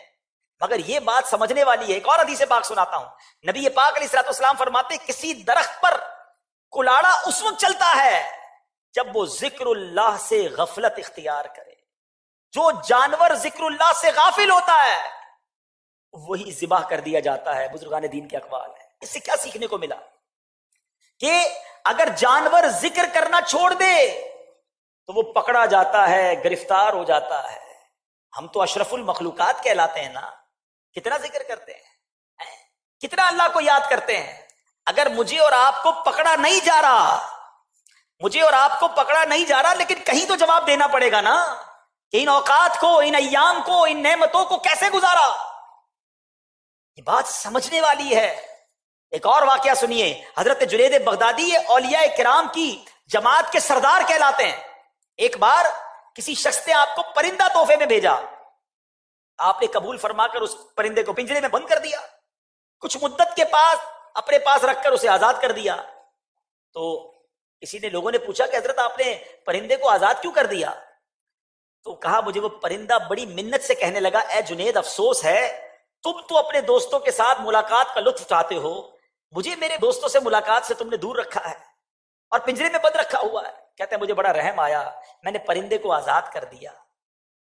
مگر یہ بات سمجھنے والی ہے. ایک اور حدیث پاک سناتا ہوں. نبی پاک علیہ الصلوۃ والسلام فرماتے ہیں کسی درخت پر کلاڑا اس وقت چلتا ہے جب وہ ذکر اللہ سے غفلت اختیار کرے. جو جانور ذکر اللہ سے غافل ہوتا ہے وہی ذبح کر دیا جاتا ہے. بزرگان دین کے اقوال ہے. اس سے کیا سیکھنے کو ملا؟ کہ اگر جانور ذکر کرنا چھوڑ دے تو وہ پکڑا جاتا ہے، گرفتار ہو جاتا ہے. ہم تو اشرف المخلوقات کہلاتے ہیں نا، کتنا ذکر کرتے ہیں، کتنا اللہ کو یاد کرتے ہیں. اگر مجھے اور آپ کو پکڑا نہیں جا رہا، مجھے اور آپ کو پکڑا نہیں جا رہا، لیکن کہیں تو جواب دینا پڑے گا نا کہ ان اوقات کو، ان ایام کو، ان نعمتوں کو کیسے گزارا. یہ بات سمجھنے والی ہے. ایک اور واقعہ سنیے. حضرت جنید بغدادی اولیاء کرام کی جماعت کے سردار کہلاتے ہیں. ایک بار کسی شخص نے آپ کو پرندہ تحفے میں بھیجا، آپ نے قبول فرما کر اس پرندے کو پنجرے میں بند کر دیا، کچھ مدت کے پاس اپنے پاس رکھ کر اسے آزاد کر دیا. تو کسی نے لوگوں نے پوچھا کہ حضرت آپ نے پرندے کو آزاد کیوں کر دیا؟ تو کہا مجھے وہ پرندہ بڑی منت سے کہنے لگا اے جنید افسوس ہے تم تو اپنے دوستوں کے ساتھ ملاقات کا لطف اٹھاتے ہو، مجھے میرے دوستوں سے ملاقات سے تم نے دور رکھا ہے اور پنجرے میں بند رکھا ہوا ہے. کہتے ہیں مجھے بڑا رحم آیا، میں نے پرندے کو آزاد کر دیا.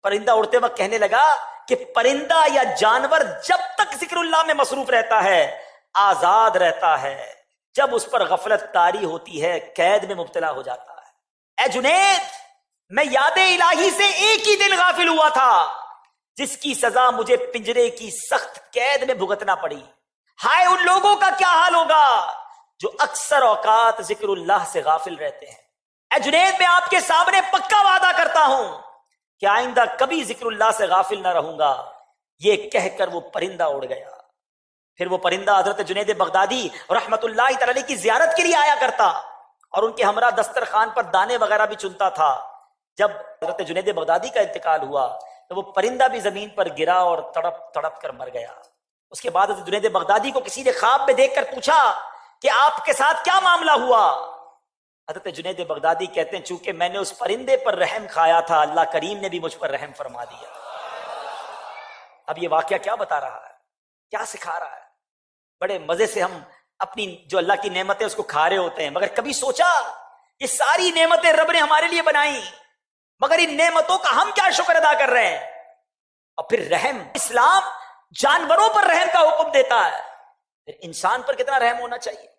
پرندہ اڑتے وقت کہنے لگا کہ پرندہ یا جانور جب تک ذکر اللہ میں مصروف رہتا ہے آزاد رہتا ہے، جب اس پر غفلت طاری ہوتی ہے قید میں مبتلا ہو جاتا ہے. اے جنید، میں یاد الہی سے ایک ہی دن غافل ہوا تھا جس کی سزا مجھے پنجرے کی سخت قید میں بھگتنا پڑی. ہائے ان لوگوں کا کیا حال ہوگا جو اکثر اوقات ذکر اللہ سے غافل رہتے ہیں. اے جنید، میں آپ کے سامنے پکا وعدہ کرتا ہوں کہ آئندہ کبھی ذکر اللہ سے غافل نہ رہوں گا. یہ کہہ کر وہ پرندہ اڑ گیا. پھر وہ پرندہ حضرت جنید بغدادی رحمت اللہ تعالی کی زیارت کے لیے آیا کرتا اور ان کے ہمراہ دسترخوان پر دانے وغیرہ بھی چنتا تھا. جب حضرت جنید بغدادی کا انتقال ہوا تو وہ پرندہ بھی زمین پر گرا اور تڑپ تڑپ کر مر گیا. اس کے بعد حضرت جنید بغدادی کو کسی نے خواب میں دیکھ کر پوچھا کہ آپ کے ساتھ کیا معاملہ ہوا؟ حضرت جنید بغدادی کہتے ہیں چونکہ میں نے اس پرندے پر رحم کھایا تھا، اللہ کریم نے بھی مجھ پر رحم فرما دیا. اب یہ واقعہ کیا بتا رہا ہے، کیا سکھا رہا ہے؟ بڑے مزے سے ہم اپنی جو اللہ کی نعمتیں اس کو کھا رہے ہوتے ہیں، مگر کبھی سوچا یہ ساری نعمتیں رب نے ہمارے لیے بنائی، مگر ان نعمتوں کا ہم کیا شکر ادا کر رہے ہیں؟ اور پھر رحم، اسلام جانوروں پر رحم کا حکم دیتا ہے، پھر انسان پر کتنا رحم ہونا چاہیے.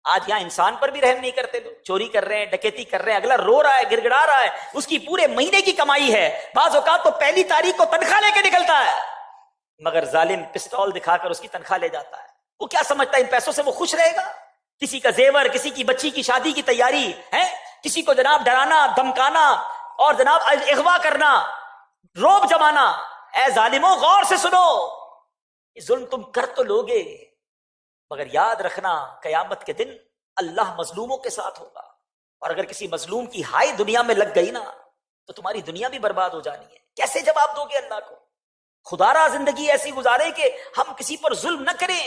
آج یہاں انسان پر بھی رحم نہیں کرتے لوگ. چوری کر رہے ہیں، ڈکیتی کر رہے ہیں، اگلا رو رہا ہے، گڑ گڑا رہا ہے، اس کی پورے مہینے کی کمائی ہے، بعض اوقات تو پہلی تاریخ کو تنخواہ لے کے نکلتا ہے، مگر ظالم پسٹول دکھا کر اس کی تنخواہ لے جاتا ہے. وہ کیا سمجھتا ہے ان پیسوں سے وہ خوش رہے گا؟ کسی کا زیور، کسی کی بچی کی شادی کی تیاری ہے، کسی کو جناب ڈرانا، دھمکانا اور جناب اغوا کرنا، روب جمانا. اے ظالموں غور سے سنو، ظلم تم کر تو لوگے، مگر یاد رکھنا قیامت کے دن اللہ مظلوموں کے ساتھ ہوگا. اور اگر کسی مظلوم کی ہائی دنیا میں لگ گئی نا تو تمہاری دنیا بھی برباد ہو جانی ہے. کیسے جواب دو گے اللہ کو؟ خدا را زندگی ایسی گزارے کہ ہم کسی پر ظلم نہ کریں،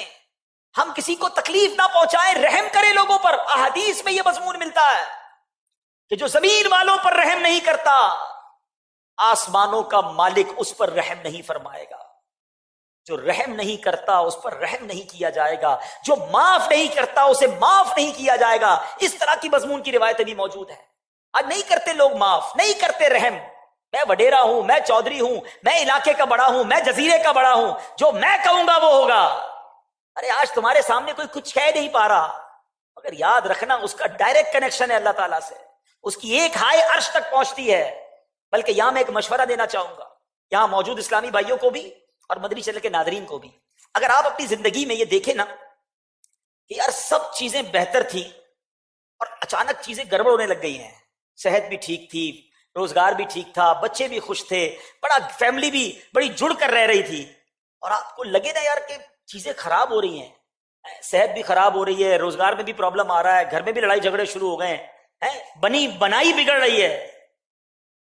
ہم کسی کو تکلیف نہ پہنچائیں، رحم کریں لوگوں پر. احادیث میں یہ مضمون ملتا ہے کہ جو زمین والوں پر رحم نہیں کرتا آسمانوں کا مالک اس پر رحم نہیں فرمائے گا. جو رحم نہیں کرتا اس پر رحم نہیں کیا جائے گا، جو معاف نہیں کرتا اسے معاف نہیں کیا جائے گا. اس طرح کی مضمون کی روایتیں بھی موجود ہیں. آج نہیں کرتے لوگ معاف، نہیں کرتے رحم. میں وڈیرا ہوں، میں چودھری ہوں، میں علاقے کا بڑا ہوں، میں جزیرے کا بڑا ہوں، جو میں کہوں گا وہ ہوگا. ارے آج تمہارے سامنے کوئی کچھ کہہ نہیں پا رہا، مگر یاد رکھنا اس کا ڈائریکٹ کنیکشن ہے اللہ تعالیٰ سے، اس کی ایک ہائے عرش تک پہنچتی ہے. بلکہ یہاں میں ایک مشورہ دینا چاہوں گا یہاں موجود اسلامی بھائیوں کو بھی اور مدنی چینل کے ناظرین کو بھی. اگر آپ اپنی زندگی میں یہ دیکھیں نا کہ یار سب چیزیں بہتر تھی اور اچانک چیزیں گڑبڑ ہونے لگ گئی ہیں، صحت بھی ٹھیک تھی، روزگار بھی ٹھیک تھا, بچے بھی خوش تھے, بڑا فیملی بھی بڑی جڑ کر رہ رہی تھی, اور آپ کو لگے نا یار کہ چیزیں خراب ہو رہی ہیں, صحت بھی خراب ہو رہی ہے, روزگار میں بھی پرابلم آ رہا ہے, گھر میں بھی لڑائی جھگڑے شروع ہو گئے ہیں, بنی بنائی بگڑ رہی ہے,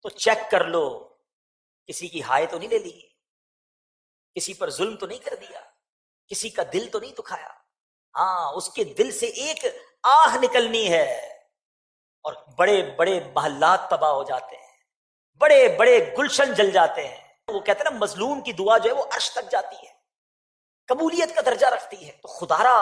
تو چیک کر لو کسی کی ہائے تو نہیں لے لی, کسی پر ظلم تو نہیں کر دیا, کسی کا دل تو نہیں دکھایا. ہاں, اس کے دل سے ایک آہ نکلنی ہے اور بڑے بڑے محلات تباہ ہو جاتے ہیں, بڑے بڑے گلشن جل جاتے ہیں. وہ کہتے ہیں نا مظلوم کی دعا جو ہے وہ عرش تک جاتی ہے, قبولیت کا درجہ رکھتی ہے. تو خدارا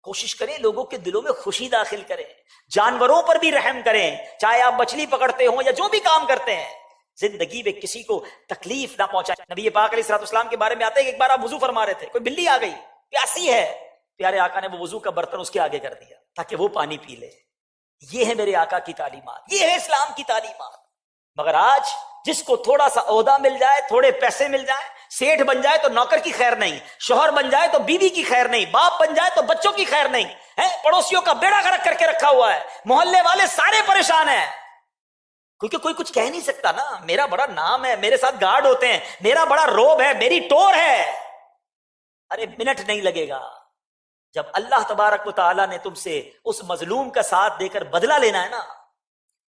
کوشش کریں لوگوں کے دلوں میں خوشی داخل کریں, جانوروں پر بھی رحم کریں, چاہے آپ مچھلی پکڑتے ہوں یا جو بھی کام کرتے ہیں, زندگی میں کسی کو تکلیف نہ پہنچائیں. نبی پاک علیہ الصلوۃ والسلام کے بارے میں آتا ہے کہ ایک بار آپ وضو فرما رہے تھے, کوئی بلی آ گئی پیاسی ہے, پیارے آقا نے وہ وضو کا برتن اس کے آگے کر دیا تاکہ وہ پانی پی لے. یہ ہے میرے آقا کی تعلیمات, یہ ہے اسلام کی تعلیمات. مگر آج جس کو تھوڑا سا عہدہ مل جائے, تھوڑے پیسے مل جائیں, سیٹھ بن جائے تو نوکر کی خیر نہیں, شوہر بن جائے تو بیوی کی خیر نہیں, باپ بن جائے تو بچوں کی خیر نہیں, پڑوسیوں کا بیڑا غرق کر کے رکھا ہوا ہے, محلے والے سارے پریشان ہیں, کیونکہ کوئی کچھ کہہ نہیں سکتا نا. میرا بڑا نام ہے, میرے ساتھ گارڈ ہوتے ہیں, میرا بڑا روب ہے, میری ٹور ہے. ارے منٹ نہیں لگے گا. جب اللہ تبارک و تعالیٰ نے تم سے اس مظلوم کا ساتھ دے کر بدلہ لینا ہے نا,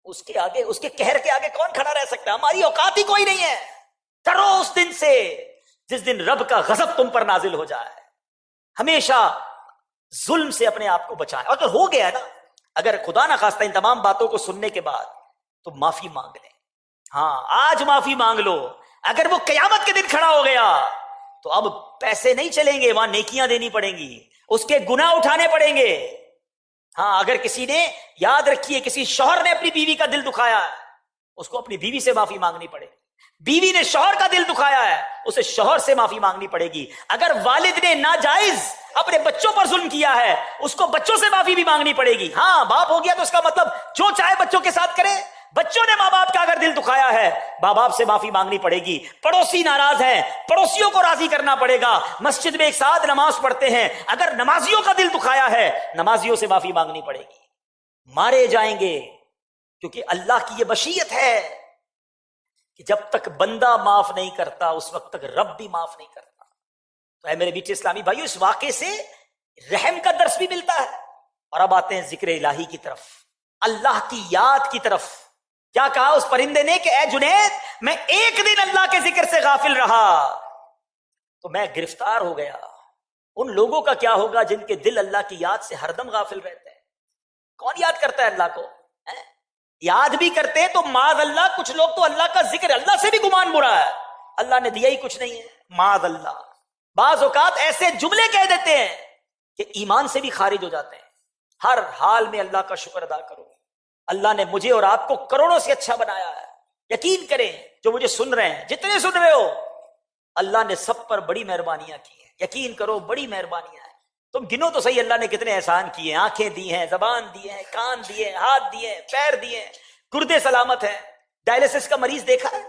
اس کے آگے, اس کے قہر کے آگے کون کھڑا رہ سکتا ہے؟ ہماری اوقات ہی کوئی نہیں ہے. ڈرو اس دن سے جس دن رب کا غضب تم پر نازل ہو جائے. ہمیشہ ظلم سے اپنے آپ کو بچائیں. اگر ہو گیا نا, اگر خدا نہ خواستہ ان تمام باتوں کو سننے کے بعد تو معافی مانگ لیں. ہاں, آج معافی مانگ لو. اگر وہ قیامت کے دن کھڑا ہو گیا تو اب پیسے نہیں چلیں گے, وہاں نیکیاں دینی پڑیں گی, اس کے گناہ اٹھانے پڑیں گے. ہاں, اگر کسی نے, یاد رکھیے, کسی شوہر نے اپنی بیوی کا دل دکھایا ہے, اس کو اپنی بیوی سے معافی مانگنی پڑے گی. بیوی نے شوہر کا دل دکھایا ہے, اسے شوہر سے معافی مانگنی پڑے گی. اگر والد نے ناجائز اپنے بچوں پر ظلم کیا ہے, اس کو بچوں سے معافی بھی مانگنی پڑے گی. ہاں, باپ ہو گیا تو اس کا مطلب جو چاہے بچوں کے ساتھ کرے. بچوں نے ماں باپ کا اگر دل دکھایا ہے, ماں باپ سے معافی مانگنی پڑے گی. پڑوسی ناراض ہیں, پڑوسیوں کو راضی کرنا پڑے گا. مسجد میں ایک ساتھ نماز پڑھتے ہیں, اگر نمازیوں کا دل دکھایا ہے, نمازیوں سے معافی مانگنی پڑے گی. مارے جائیں گے کیونکہ اللہ کی یہ مشیت ہے کہ جب تک بندہ معاف نہیں کرتا اس وقت تک رب بھی معاف نہیں کرتا. تو اے میرے بیٹے اسلامی بھائیو, اس واقعے سے رحم کا درس بھی ملتا ہے. اور اب آتے ہیں ذکر الہی کی طرف, اللہ کی یاد کی طرف. کیا کہا اس پرندے نے کہ اے جنید, میں ایک دن اللہ کے ذکر سے غافل رہا تو میں گرفتار ہو گیا. ان لوگوں کا کیا ہوگا جن کے دل اللہ کی یاد سے ہر دم غافل رہتے ہیں؟ کون یاد کرتا ہے اللہ کو؟ یاد بھی کرتے تو معاذ اللہ, کچھ لوگ تو اللہ کا ذکر, اللہ سے بھی گمان برا ہے, اللہ نے دیا ہی کچھ نہیں ہے, معاذ اللہ. بعض اوقات ایسے جملے کہہ دیتے ہیں کہ ایمان سے بھی خارج ہو جاتے ہیں. ہر حال میں اللہ کا شکر ادا کرو. اللہ نے مجھے اور آپ کو کروڑوں سے اچھا بنایا ہے. یقین کریں جو مجھے سن رہے ہیں, جتنے سن رہے ہو, اللہ نے سب پر بڑی مہربانیاں کی ہیں. یقین کرو بڑی مہربانیاں ہیں. تم گنو تو صحیح اللہ نے کتنے احسان کیے ہیں. آنکھیں دی ہیں, زبان دی ہیں, کان دیے ہیں, ہاتھ دیے ہیں, پیر دیے ہیں, گردے سلامت ہیں. ڈائلسس کا مریض دیکھا ہے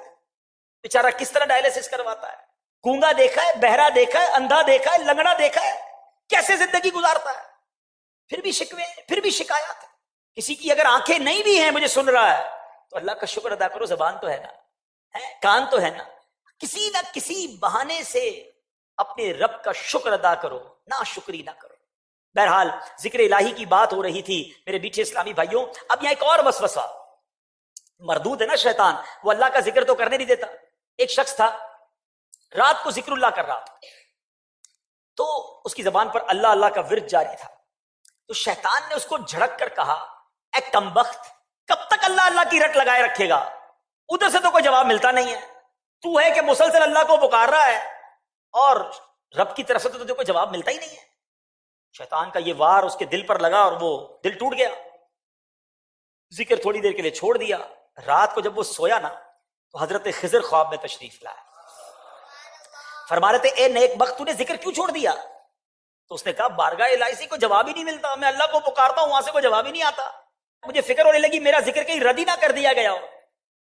بیچارہ کس طرح ڈائلسس کرواتا ہے. گونگا دیکھا ہے, بہرا دیکھا ہے, اندھا دیکھا ہے, لنگڑا دیکھا ہے, کیسے زندگی گزارتا ہے. پھر بھی شکوے, پھر بھی شکایات. کسی کی اگر آنکھیں نہیں بھی ہیں, مجھے سن رہا ہے, تو اللہ کا شکر ادا کرو. زبان تو ہے نا, کان تو ہے نا, کسی نہ کسی بہانے سے اپنے رب کا شکر ادا کرو, نا شکری نہ کرو. بہرحال ذکر الہی کی بات ہو رہی تھی میرے بیٹھے اسلامی بھائیوں. اب یہاں ایک اور وسوسہ, مردود ہے نا شیطان, وہ اللہ کا ذکر تو کرنے نہیں دیتا. ایک شخص تھا, رات کو ذکر اللہ کر رہا تھا, تو اس کی زبان پر اللہ اللہ کا ورد جاری تھا. تو شیطان نے اس کو جھڑک کر کہا, اے کمبخت, کب تک اللہ اللہ کی رٹ لگائے رکھے گا؟ ادھر سے تو کوئی جواب ملتا نہیں ہے, تو ہے کہ مسلسل اللہ کو پکار رہا ہے اور رب کی طرف سے تو تجھے کوئی جواب ملتا ہی نہیں ہے. شیطان کا یہ وار اس کے دل پر لگا اور وہ دل ٹوٹ گیا. ذکر تھوڑی دیر کے لیے چھوڑ دیا. رات کو جب وہ سویا نا تو حضرت خضر خواب میں تشریف لائے. فرما رہے تھے, اے نیک بخت, تو نے ذکر کیوں چھوڑ دیا؟ تو اس نے کہا, بارگاہ الہی سے کوئی جواب ہی نہیں ملتا, میں اللہ کو پکارتا ہوں, وہاں سے کوئی جواب ہی نہیں آتا. مجھے فکر ہونے لگی میرا ذکر کہیں رد ہی نہ کر دیا گیا ہو.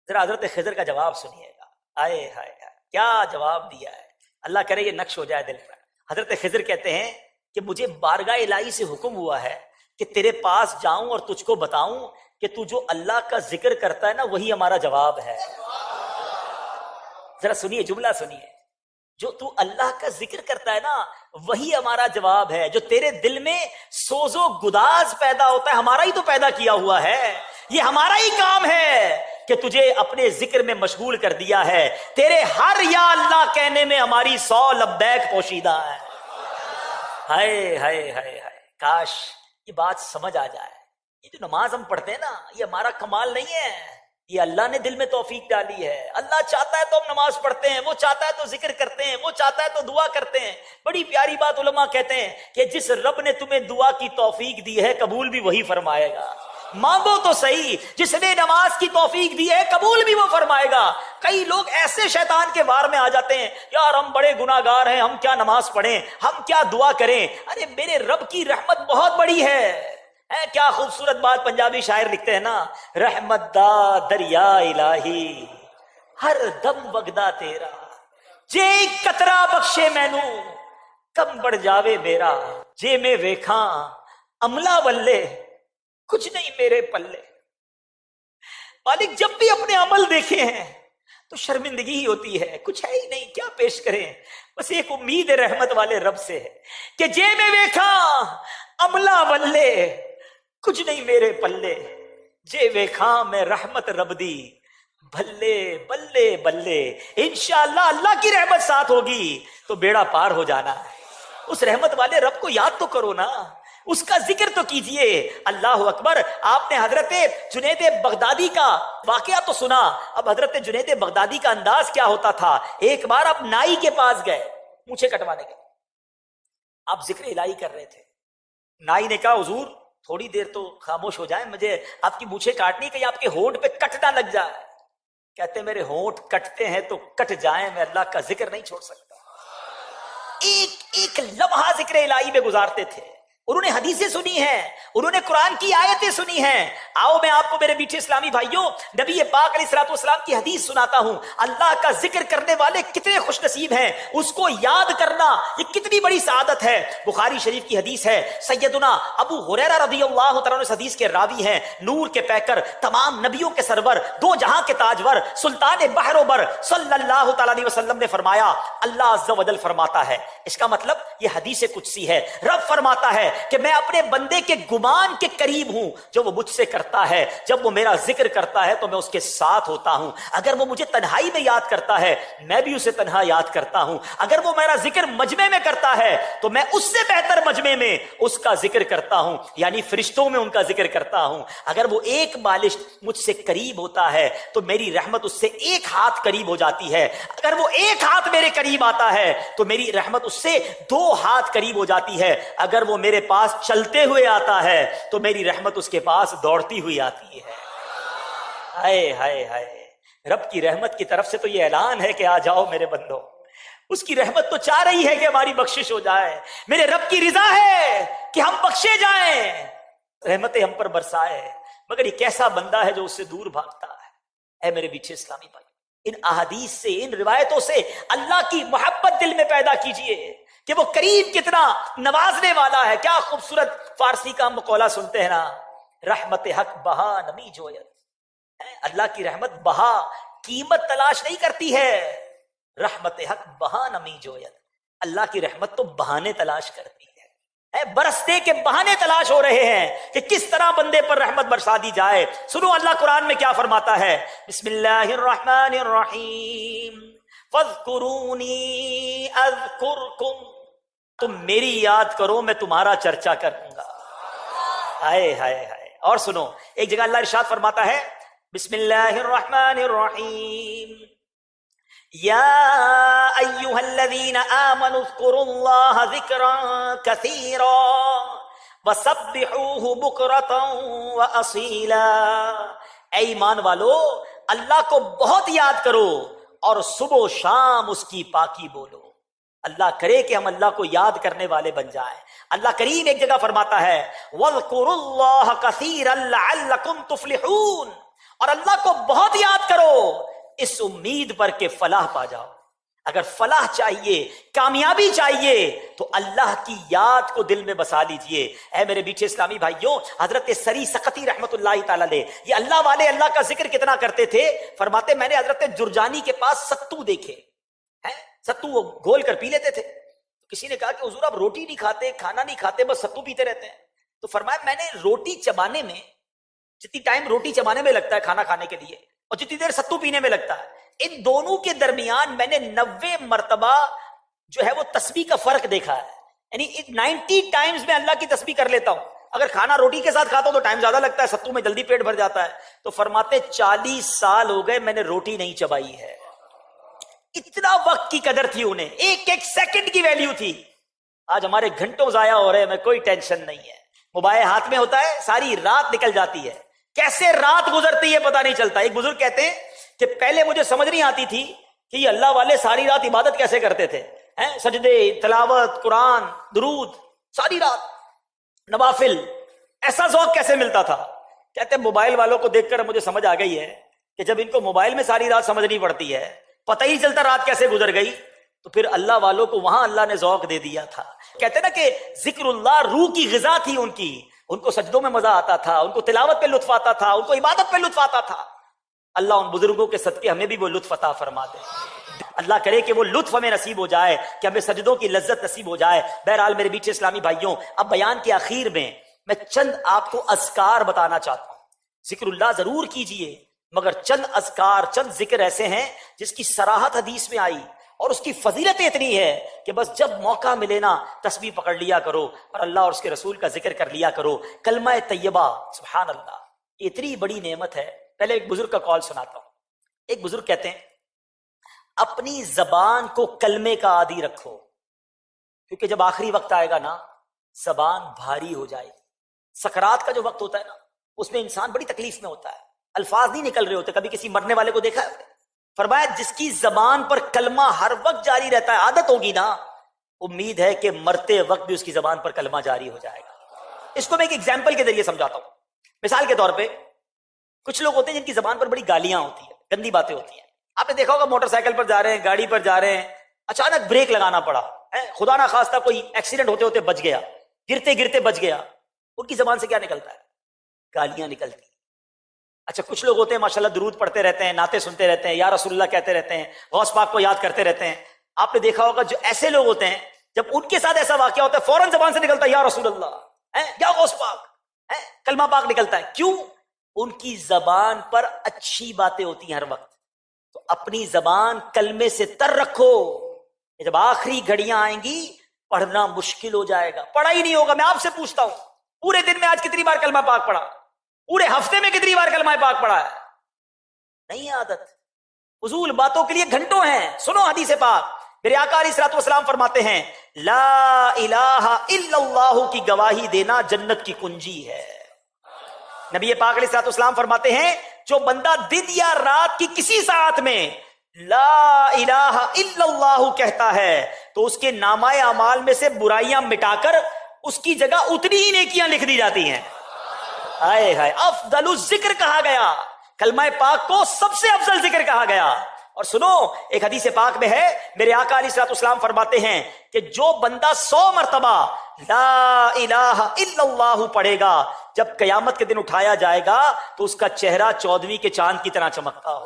ذرا حضرت خضر کا جواب سنیے گا. آئے ہائے کیا جواب دیا ہے, اللہ کرے یہ نقش ہو جائے دل پر. حضرت خضر کہتے ہیں کہ مجھے بارگاہ الہی سے حکم ہوا ہے کہ تیرے پاس جاؤں اور تجھ کو بتاؤں کہ تو جو اللہ کا ذکر کرتا ہے نا وہی ہمارا جواب ہے. ذرا سنیے، جملہ سنیے. جو تو اللہ کا ذکر کرتا ہے نا وہی ہمارا جواب ہے. جو تیرے دل میں سوز و گداز پیدا ہوتا ہے ہمارا ہی تو پیدا کیا ہوا ہے. یہ ہمارا ہی کام ہے کہ تجھے اپنے ذکر میں مشغول کر دیا ہے. تیرے ہر یا اللہ کہنے میں ہماری 100 لبیک پوشیدہ ہے. ہائے ہائے ہائے ہائے، کاش یہ بات سمجھ آ جائے. یہ جو نماز ہم پڑھتے ہیں نا یہ ہمارا کمال نہیں ہے، یہ اللہ نے دل میں توفیق ڈالی ہے. اللہ چاہتا ہے تو ہم نماز پڑھتے ہیں، وہ چاہتا ہے تو ذکر کرتے ہیں، وہ چاہتا ہے تو دعا کرتے ہیں. بڑی پیاری بات علماء کہتے ہیں کہ جس رب نے تمہیں دعا کی توفیق دی ہے قبول بھی وہی فرمائے گا. مانگو تو صحیح، جس نے نماز کی توفیق دی ہے قبول بھی وہ فرمائے گا. کئی لوگ ایسے شیطان کے وار میں آ جاتے ہیں، یار ہم بڑے گناہ گار ہیں، ہم کیا نماز پڑھیں، ہم کیا دعا کریں. ارے میرے رب کی رحمت بہت بڑی ہے. کیا خوبصورت بات پنجابی شاعر لکھتے ہیں نا، رحمت دا دریا الہی ہر دم وگدا تیرا، جے ایک قطرہ بخشے مینو کم بڑھ جاوے میرا، جے میں ویکھاں عملہ ولے کچھ نہیں میرے پلے. مالک جب بھی اپنے عمل دیکھے ہیں تو شرمندگی ہی ہوتی ہے، کچھ ہے ہی نہیں، کیا پیش کریں. بس ایک امید رحمت والے رب سے ہے کہ جے میں ویکھا عملہ ولے کچھ نہیں میرے پلے، جے ویکھا میں رحمت رب دی بھلے بلے بلے. انشاءاللہ اللہ کی رحمت ساتھ ہوگی تو بیڑا پار ہو جانا ہے. اس رحمت والے رب کو یاد تو کرو نا، اس کا ذکر تو کیجئے. اللہ اکبر. آپ نے حضرت جنید بغدادی کا واقعہ تو سنا. اب حضرت جنید بغدادی کا انداز کیا ہوتا تھا. ایک بار آپ نائی کے پاس گئے مونچھیں کٹوانے کے، آپ ذکر الہی کر رہے تھے. نائی نے کہا حضور تھوڑی دیر تو خاموش ہو جائیں، مجھے آپ کی مونچھیں کاٹنی کہ آپ کے ہونٹ پہ کٹ نہ لگ جائے. کہتے میرے ہونٹ کٹتے ہیں تو کٹ جائیں، میں اللہ کا ذکر نہیں چھوڑ سکتا. ایک ایک لمحہ ذکر الہی میں گزارتے تھے. انہوں نے حدیثیں سنی ہیں، انہوں نے قرآن کی آیتیں سنی ہیں. آؤ میں آپ کو میرے میٹھے اسلامی بھائیوں نبی پاک علیہ الصلوۃ والسلام کی حدیث سناتا ہوں. اللہ کا ذکر کرنے والے کتنے خوش نصیب ہیں، اس کو یاد کرنا یہ کتنی بڑی سعادت ہے. بخاری شریف کی حدیث ہے، سیدنا ابو ہریرہ رضی اللہ تعالیٰ عنہ اس حدیث کے راوی ہیں. نور کے پیکر، تمام نبیوں کے سرور، دو جہاں کے تاجور، سلطان بحر و بر صلی اللہ تعالیٰ علیہ وسلم نے فرمایا، اللہ عز و جل فرماتا ہے. اس کا مطلب یہ حدیث قدسی ہے. رب فرماتا ہے کہ میں اپنے بندے کے گمان کے قریب ہوں جو وہ مجھ سے کرتا ہے. جب وہ میرا ذکر کرتا ہے تو میں اس کے ساتھ ہوتا ہوں. اگر وہ مجھے تنہائی میں یاد کرتا ہے میں بھی اسے تنہا یاد کرتا ہوں. اگر وہ میرا ذکر مجمع میں کرتا ہے تو میں اس سے بہتر مجمع میں اس کا ذکر کرتا ہوں، یعنی فرشتوں میں ان کا ذکر کرتا ہوں. اگر وہ ایک بالش مجھ سے قریب ہوتا ہے تو میری رحمت اس سے ایک ہاتھ قریب ہو جاتی ہے. اگر وہ ایک ہاتھ میرے قریب آتا ہے تو میری رحمت اس سے 2 ہاتھ قریب ہو جاتی ہے. اگر وہ میرے پاس چلتے ہوئے آتا ہے تو میری رحمت اس کے پاس دوڑتی ہوئی آتی ہے. ہائے ہائے ہائے. رب کی رحمت کی طرف سے تو یہ اعلان ہے کہ آ جاؤ میرے بندو. اس کی رحمت تو چاہ رہی ہے کہ ہماری بخشش ہو جائے. میرے رب کی رضا ہے کہ ہم بخشے جائیں، رحمتیں ہم پر برسائے. مگر یہ کیسا بندہ ہے جو اس سے دور بھاگتا ہے. اے میرے میٹھے اسلامی بھائی، ان احادیث سے، ان روایتوں سے اللہ کی محبت دل میں پیدا کیجئے کہ وہ کریم کتنا نوازنے والا ہے. کیا خوبصورت فارسی کا مقولہ سنتے ہیں نا، رحمت حق بہا نمی جویت. اللہ کی رحمت بہا قیمت تلاش نہیں کرتی ہے، رحمت حق بہا نمی جویت. اللہ کی رحمت تو بہانے تلاش کرتی ہے. برستے کے بہانے تلاش ہو رہے ہیں کہ کس طرح بندے پر رحمت برسا دی جائے. سنو اللہ قرآن میں کیا فرماتا ہے. بسم اللہ الرحمن الرحیم. فاذکرونی اذکرکم. تم میری یاد کرو میں تمہارا چرچا کروں گا. ہائے ہائے ہائے. اور سنو ایک جگہ اللہ ارشاد فرماتا ہے بسم اللہ الرحمن الرحیم. یا ایھا الذین آمنوا اذکروا اللہ ذکرا کثیرا وسبحوہ بکرۃ واصیلا. اے ایمان والو اللہ کو بہت یاد کرو اور صبح و شام اس کی پاکی بولو. اللہ کرے کہ ہم اللہ کو یاد کرنے والے بن جائیں. اللہ کریم ایک جگہ فرماتا ہے وَاذْكُرُوا اللَّهَ كَثِيرًا لَعَلَّكُمْ تُفْلِحُونَ. اور اللہ کو بہت یاد کرو اس امید پر کہ فلاح پا جاؤ. اگر فلاح چاہیے، کامیابی چاہیے تو اللہ کی یاد کو دل میں بسا لیجئے۔ اے میرے میٹھے اسلامی بھائیوں، حضرت سری سقطی رحمت اللہ تعالی علیہ، یہ اللہ والے اللہ کا ذکر کتنا کرتے تھے، فرماتے میں نے حضرت جرجانی کے پاس ستو دیکھے ہیں، ستو وہ گھول کر پی لیتے تھے۔ کسی نے کہا کہ حضور آپ روٹی نہیں کھاتے، کھانا نہیں کھاتے، بس ستو پیتے رہتے ہیں۔ تو فرمایا میں نے روٹی چبانے میں، جتنی ٹائم روٹی چبانے میں لگتا ہے کھانا کھانے کے لیے، اور جتنی دیر ستو پینے میں لگتا ہے، ان دونوں کے درمیان میں نے 90 مرتبہ جو ہے وہ تسبیح کا فرق دیکھا ہے۔ یعنی 90 ٹائمز میں اللہ کی تسبیح کر لیتا ہوں۔ اگر کھانا روٹی کے ساتھ کھاتا ہوں تو ٹائم زیادہ لگتا ہے، ستو میں جلدی پیٹ بھر جاتا ہے۔ تو فرماتے 40 سال ہو گئے میں نے روٹی نہیں چبائی ہے۔ اتنا وقت کی قدر تھی انہیں، ایک ایک سیکنڈ کی ویلیو تھی۔ آج ہمارے گھنٹوں ضائع ہو رہے ہیں، میں کوئی ٹینشن نہیں ہے، موبائل ہاتھ میں ہوتا ہے، ساری رات نکل جاتی ہے، کیسے رات گزرتی ہے پتہ نہیں چلتا۔ ایک بزرگ کہتے ہیں کہ پہلے مجھے سمجھ نہیں آتی تھی کہ یہ اللہ والے ساری رات عبادت کیسے کرتے تھے، سجدے، تلاوت، قرآن، درود، ساری رات نوافل، ایسا ذوق کیسے ملتا تھا۔ کہتے ہیں موبائل والوں کو دیکھ کر مجھے سمجھ آ گئی ہے کہ جب ان کو موبائل میں ساری رات سمجھنی پڑتی ہے، پتہ ہی چلتا رات کیسے گزر گئی، تو پھر اللہ والوں کو وہاں اللہ نے ذوق دے دیا تھا۔ کہتے ہیں نا کہ ذکر اللہ روح کی غذا تھی ان کی، ان کو سجدوں میں مزہ آتا تھا، ان کو تلاوت پہ لطف آتا تھا، ان کو عبادت پہ لطف آتا تھا۔ اللہ ان بزرگوں کے صدقے ہمیں بھی وہ لطف عطا فرما دے۔ اللہ کرے کہ وہ لطف ہمیں نصیب ہو جائے، کہ ہمیں سجدوں کی لذت نصیب ہو جائے۔ بہرحال میرے میٹھے اسلامی بھائیوں، اب بیان کے آخر میں چند آپ کو اذکار بتانا چاہتا ہوں۔ ذکر اللہ ضرور کیجئے، مگر چند اذکار، چند ذکر ایسے ہیں جس کی صراحت حدیث میں آئی اور اس کی فضیلت اتنی ہے کہ بس جب موقع ملے نا تسبیح پکڑ لیا کرو اور اللہ اور اس کے رسول کا ذکر کر لیا کرو۔ کلمہ طیبہ، سبحان اللہ، اتنی بڑی نعمت ہے۔ پہلے ایک بزرگ کا کال سناتا ہوں۔ ایک بزرگ کہتے ہیں اپنی زبان کو کلمے کا عادی رکھو، کیونکہ جب آخری وقت آئے گا نا زبان بھاری ہو جائے گی۔ سکرات کا جو وقت ہوتا ہے نا اس میں انسان بڑی تکلیف میں ہوتا ہے، الفاظ نہیں نکل رہے ہوتے۔ کبھی کسی مرنے والے کو دیکھا ہے؟ فرمایا جس کی زبان پر کلمہ ہر وقت جاری رہتا ہے، عادت ہوگی نا، امید ہے کہ مرتے وقت بھی اس کی زبان پر کلمہ جاری ہو جائے گا۔ اس کو میں ایک ایگزامپل کے ذریعے سمجھاتا ہوں۔ مثال کے طور پہ کچھ لوگ ہوتے ہیں جن کی زبان پر بڑی گالیاں ہوتی ہیں، گندی باتیں ہوتی ہیں۔ آپ نے دیکھا ہوگا موٹر سائیکل پر جا رہے ہیں، گاڑی پر جا رہے ہیں، اچانک بریک لگانا پڑا، خدا نہ خواستہ کوئی ایکسیڈنٹ ہوتے ہوتے بچ گیا، گرتے گرتے بچ گیا، ان کی زبان سے کیا نکلتا ہے؟ گالیاں نکلتی۔ اچھا کچھ لوگ ہوتے ہیں ماشاءاللہ درود پڑھتے رہتے ہیں، نعتیں سنتے رہتے ہیں، یا رسول اللہ کہتے رہتے ہیں، غوث پاک کو یاد کرتے رہتے ہیں۔ آپ نے دیکھا ہوگا جو ایسے لوگ ہوتے ہیں جب ان کے ساتھ ایسا واقعہ ہوتا ہے فوراً زبان سے نکلتا ہے یا رسول اللہ، یا غوث پاک، کلمہ پاک نکلتا ہے۔ کیوں؟ ان کی زبان پر اچھی باتیں ہوتی ہیں ہر وقت۔ تو اپنی زبان کلمے سے تر رکھو، جب آخری گھڑیاں آئیں گی پڑھنا مشکل ہو جائے گا، پڑھا ہی نہیں ہوگا۔ میں آپ سے پوچھتا ہوں پورے دن میں آج کتنی بار کلمہ پاک پڑھا؟ پورے ہفتے میں کتنی بار کلمہ پاک پڑھا ہے؟ نہیں عادت، فضول باتوں کے لیے گھنٹوں ہیں۔ سنو حدیث پاک، میرے آقا علیہ الصلوۃ والسلام فرماتے ہیں لا الہ الا اللہ کی گواہی دینا جنت کی کنجی ہے۔ نبی پاک علیہ الصلوۃ والسلام فرماتے ہیں جو بندہ دن یا رات کی کسی ساعت میں لا الہ الا اللہ کہتا ہے تو اس کے نامہ اعمال میں سے برائیاں مٹا کر اس کی جگہ اتنی ہی نیکیاں لکھ دی جاتی ہیں۔ ہائے ہائے، افضل الذکر کہا گیا، کلمہ پاک کو سب سے افضل ذکر کہا گیا۔ اور سنو ایک حدیث پاک میں ہے میرے آقا علیہ الصلوۃ والسلام فرماتے ہیں کہ جو بندہ 100 مرتبہ لا الہ الا اللہ پڑھے گا جب قیامت کے دن اٹھایا جائے گا تو اس کا چہرہ 14ویں کے چاند کی طرح چمکتا ہو،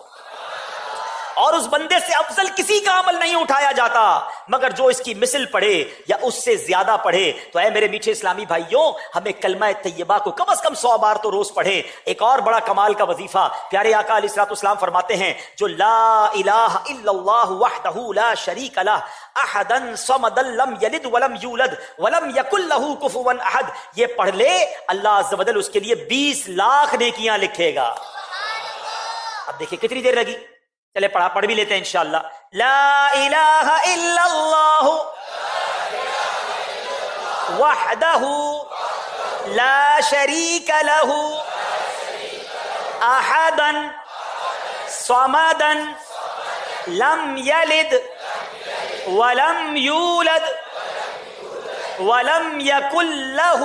اور اس بندے سے افضل کسی کا عمل نہیں اٹھایا جاتا مگر جو اس کی مثل پڑھے یا اس سے زیادہ پڑھے۔ تو اے میرے میٹھے اسلامی بھائیوں، ہمیں کلمہ طیبہ کو کم از کم 100 بار تو روز پڑھے۔ ایک اور بڑا کمال کا وظیفہ پیارے آقا علیہ الصلوۃ والسلام فرماتے ہیں جو لا الہ الا اللہ وحدہ لا شریک لہ احدا صمدا لم یلد ولم یولد ولم یکن لہ کفوا احد، یہ پڑھ لے اللہ عز و جل اس کے لیے 20 لاکھ نیکیاں لکھے گا۔ اب دیکھیں کتنی دیر لگی، چلے پڑھ بھی لیتے ہیں انشاءاللہ۔ لا الہ الا اللہ وحدہ لا شریک لہ احدا صمدا لم یلد ولم یولد ولم یکن لہ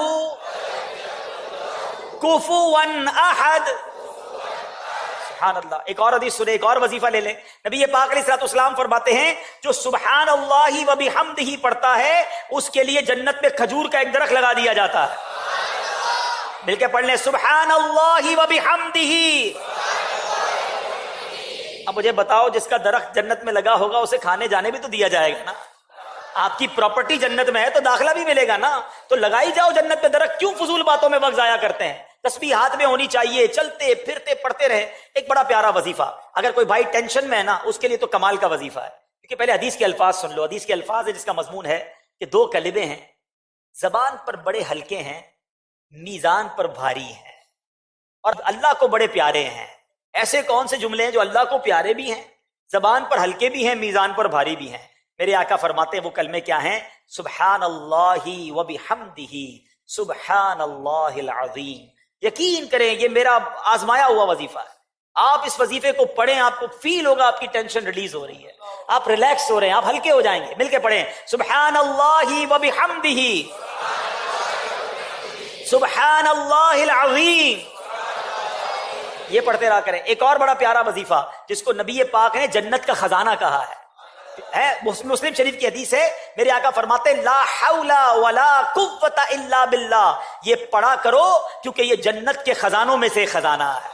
کفوا احد۔ سبحان اللہ. ایک اور حدیث سنے, ایک اور وظیفہ لے لیں. نبی پاک علیہ الصلوۃ والسلام فرماتے ہیں جو سبحان اللہ و بحمدہ پڑھتا ہے اس کے لیے جنت میں کھجور کا ایک درخت لگا دیا جاتا ہے. مل کے پڑھ لیں, سبحان اللہ و بحمدہ. اب مجھے بتاؤ, جس کا درخت جنت میں لگا ہوگا اسے کھانے جانے بھی تو دیا جائے گا نا. آپ کی پراپرٹی جنت میں ہے تو داخلہ بھی ملے گا نا. تو لگائی جاؤ جنت میں درخت, کیوں فضول باتوں میں وقت ضائع کرتے ہیں؟ تسبیح ہاتھ میں ہونی چاہیے, چلتے پھرتے پڑھتے رہے. ایک بڑا پیارا وظیفہ, اگر کوئی بھائی ٹینشن میں ہے نا, اس کے لیے تو کمال کا وظیفہ ہے. کیونکہ پہلے حدیث کے الفاظ سن لو. حدیث کے الفاظ ہے جس کا مضمون ہے کہ دو کلمے ہیں, زبان پر بڑے ہلکے ہیں, میزان پر بھاری ہیں, اور اللہ کو بڑے پیارے ہیں. ایسے کون سے جملے ہیں جو اللہ کو پیارے بھی ہیں, زبان پر ہلکے بھی ہیں, میزان پر بھاری بھی ہیں؟ میرے آقا فرماتے ہیں وہ کلمے کیا ہیں؟ سبحان اللہ و بحمدہ سبحان اللہ العظیم. یقین کریں یہ میرا آزمایا ہوا وظیفہ ہے. آپ اس وظیفے کو پڑھیں, آپ کو فیل ہوگا آپ کی ٹینشن ریلیز ہو رہی ہے, آپ ریلیکس ہو رہے ہیں, آپ ہلکے ہو جائیں گے. مل کے پڑھیں, سبحان اللہ و بحمدہ سبحان اللہ العظیم. یہ پڑھتے رہا کریں. ایک اور بڑا پیارا وظیفہ جس کو نبی پاک نے جنت کا خزانہ کہا ہے, مسلم شریف کی حدیث ہے. میرے آقا فرماتے ہیں لا حول ولا قوت الا باللہ. یہ پڑھا کرو کیونکہ یہ جنت کے خزانوں میں سے خزانہ ہے.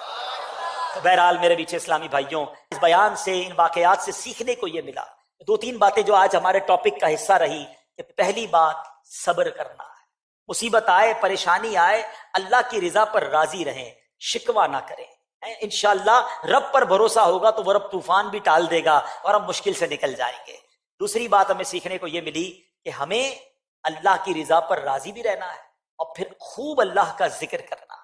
تو بہرحال میرے پیچھے اسلامی بھائیوں, اس بیان سے, ان واقعات سے سیکھنے کو یہ ملا. دو تین باتیں جو آج ہمارے ٹاپک کا حصہ رہی کہ پہلی بات صبر کرنا ہے. مصیبت آئے, پریشانی آئے, اللہ کی رضا پر راضی رہیں, شکوہ نہ کریں. انشاءاللہ رب پر بھروسہ ہوگا تو وہ رب طوفان بھی ٹال دے گا اور ہم مشکل سے نکل جائیں گے. دوسری بات ہمیں سیکھنے کو یہ ملی کہ ہمیں اللہ کی رضا پر راضی بھی رہنا ہے اور پھر خوب اللہ کا ذکر کرنا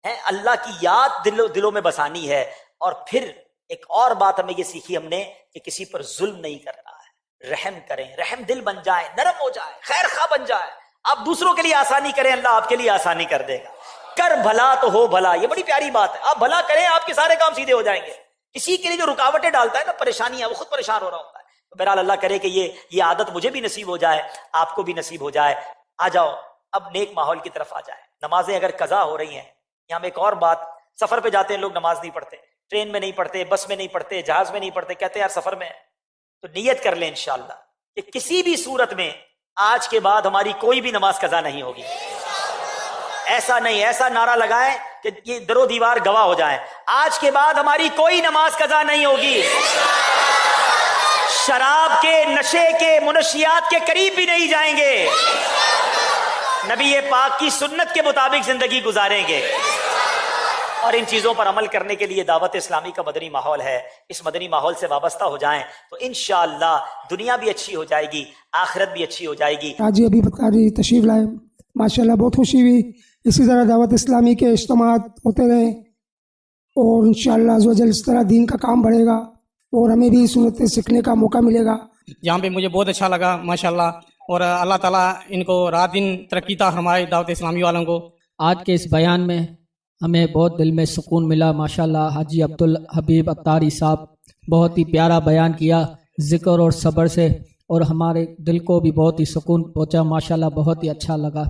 ہے, اللہ کی یاد دلوں میں بسانی ہے. اور پھر ایک اور بات ہمیں یہ سیکھی ہم نے کہ کسی پر ظلم نہیں کرنا ہے, رحم کریں, رحم دل بن جائے, نرم ہو جائے, خیر خواہ بن جائے. آپ دوسروں کے لیے آسانی کریں, اللہ آپ کے لیے آسانی کر دے گا. کر بھلا تو ہو بھلا, یہ بڑی پیاری بات ہے. آپ بھلا کریں, آپ کے سارے کام سیدھے ہو جائیں گے. کسی کے لیے جو رکاوٹیں ڈالتا ہے نا, پریشانیاں, وہ خود پریشان ہو رہا ہوتا ہے. تو بہرحال اللہ کرے کہ یہ عادت مجھے بھی نصیب ہو جائے, آپ کو بھی نصیب ہو جائے. آ جاؤ اب نیک ماحول کی طرف آ جائیں. نمازیں اگر قضا ہو رہی ہیں, یہاں ایک اور بات, سفر پہ جاتے ہیں لوگ نماز نہیں پڑھتے, ٹرین میں نہیں پڑھتے, بس میں نہیں پڑھتے, جہاز میں نہیں پڑھتے, کہتے ہیں یار سفر میں. تو نیت کر لیں انشاءاللہ کہ کسی بھی صورت میں آج کے بعد ہماری کوئی بھی نماز قضا نہیں ہوگی. ایسا نہیں, ایسا نعرہ لگائیں کہ یہ در و دیوار گواہ ہو جائیں, آج کے بعد ہماری کوئی نماز قضا نہیں ہوگی. شراب کے, نشے کے, منشیات کے قریب بھی نہیں جائیں گے. نبی پاک کی سنت کے مطابق زندگی گزاریں گے. اور ان چیزوں پر عمل کرنے کے لیے دعوت اسلامی کا مدنی ماحول ہے. اس مدنی ماحول سے وابستہ ہو جائیں تو انشاءاللہ دنیا بھی اچھی ہو جائے گی, آخرت بھی اچھی ہو جائے گی. حاجی ابھی قاری تشریف لائے, ماشاءاللہ بہت خوشی ہوئی. اسی طرح دعوت اسلامی کے اجتماعات ہوتے رہیں اور انشاءاللہ عز و جل اس طرح دین کا کام بڑھے گا اور ہمیں بھی سنتیں سیکھنے کا موقع ملے گا. یہاں پہ مجھے بہت اچھا لگا ماشاءاللہ, اور اللہ تعالیٰ ان کو رات دن ترقی عطا فرمائے دعوت اسلامی والوں کو. آج کے اس بیان میں ہمیں بہت دل میں سکون ملا. ماشاءاللہ حاجی عبدالحبیب اتاری صاحب بہت ہی پیارا بیان کیا ذکر اور صبر سے, اور ہمارے دل کو بھی بہت ہی سکون پہنچا. ماشاءاللہ بہت ہی اچھا لگا.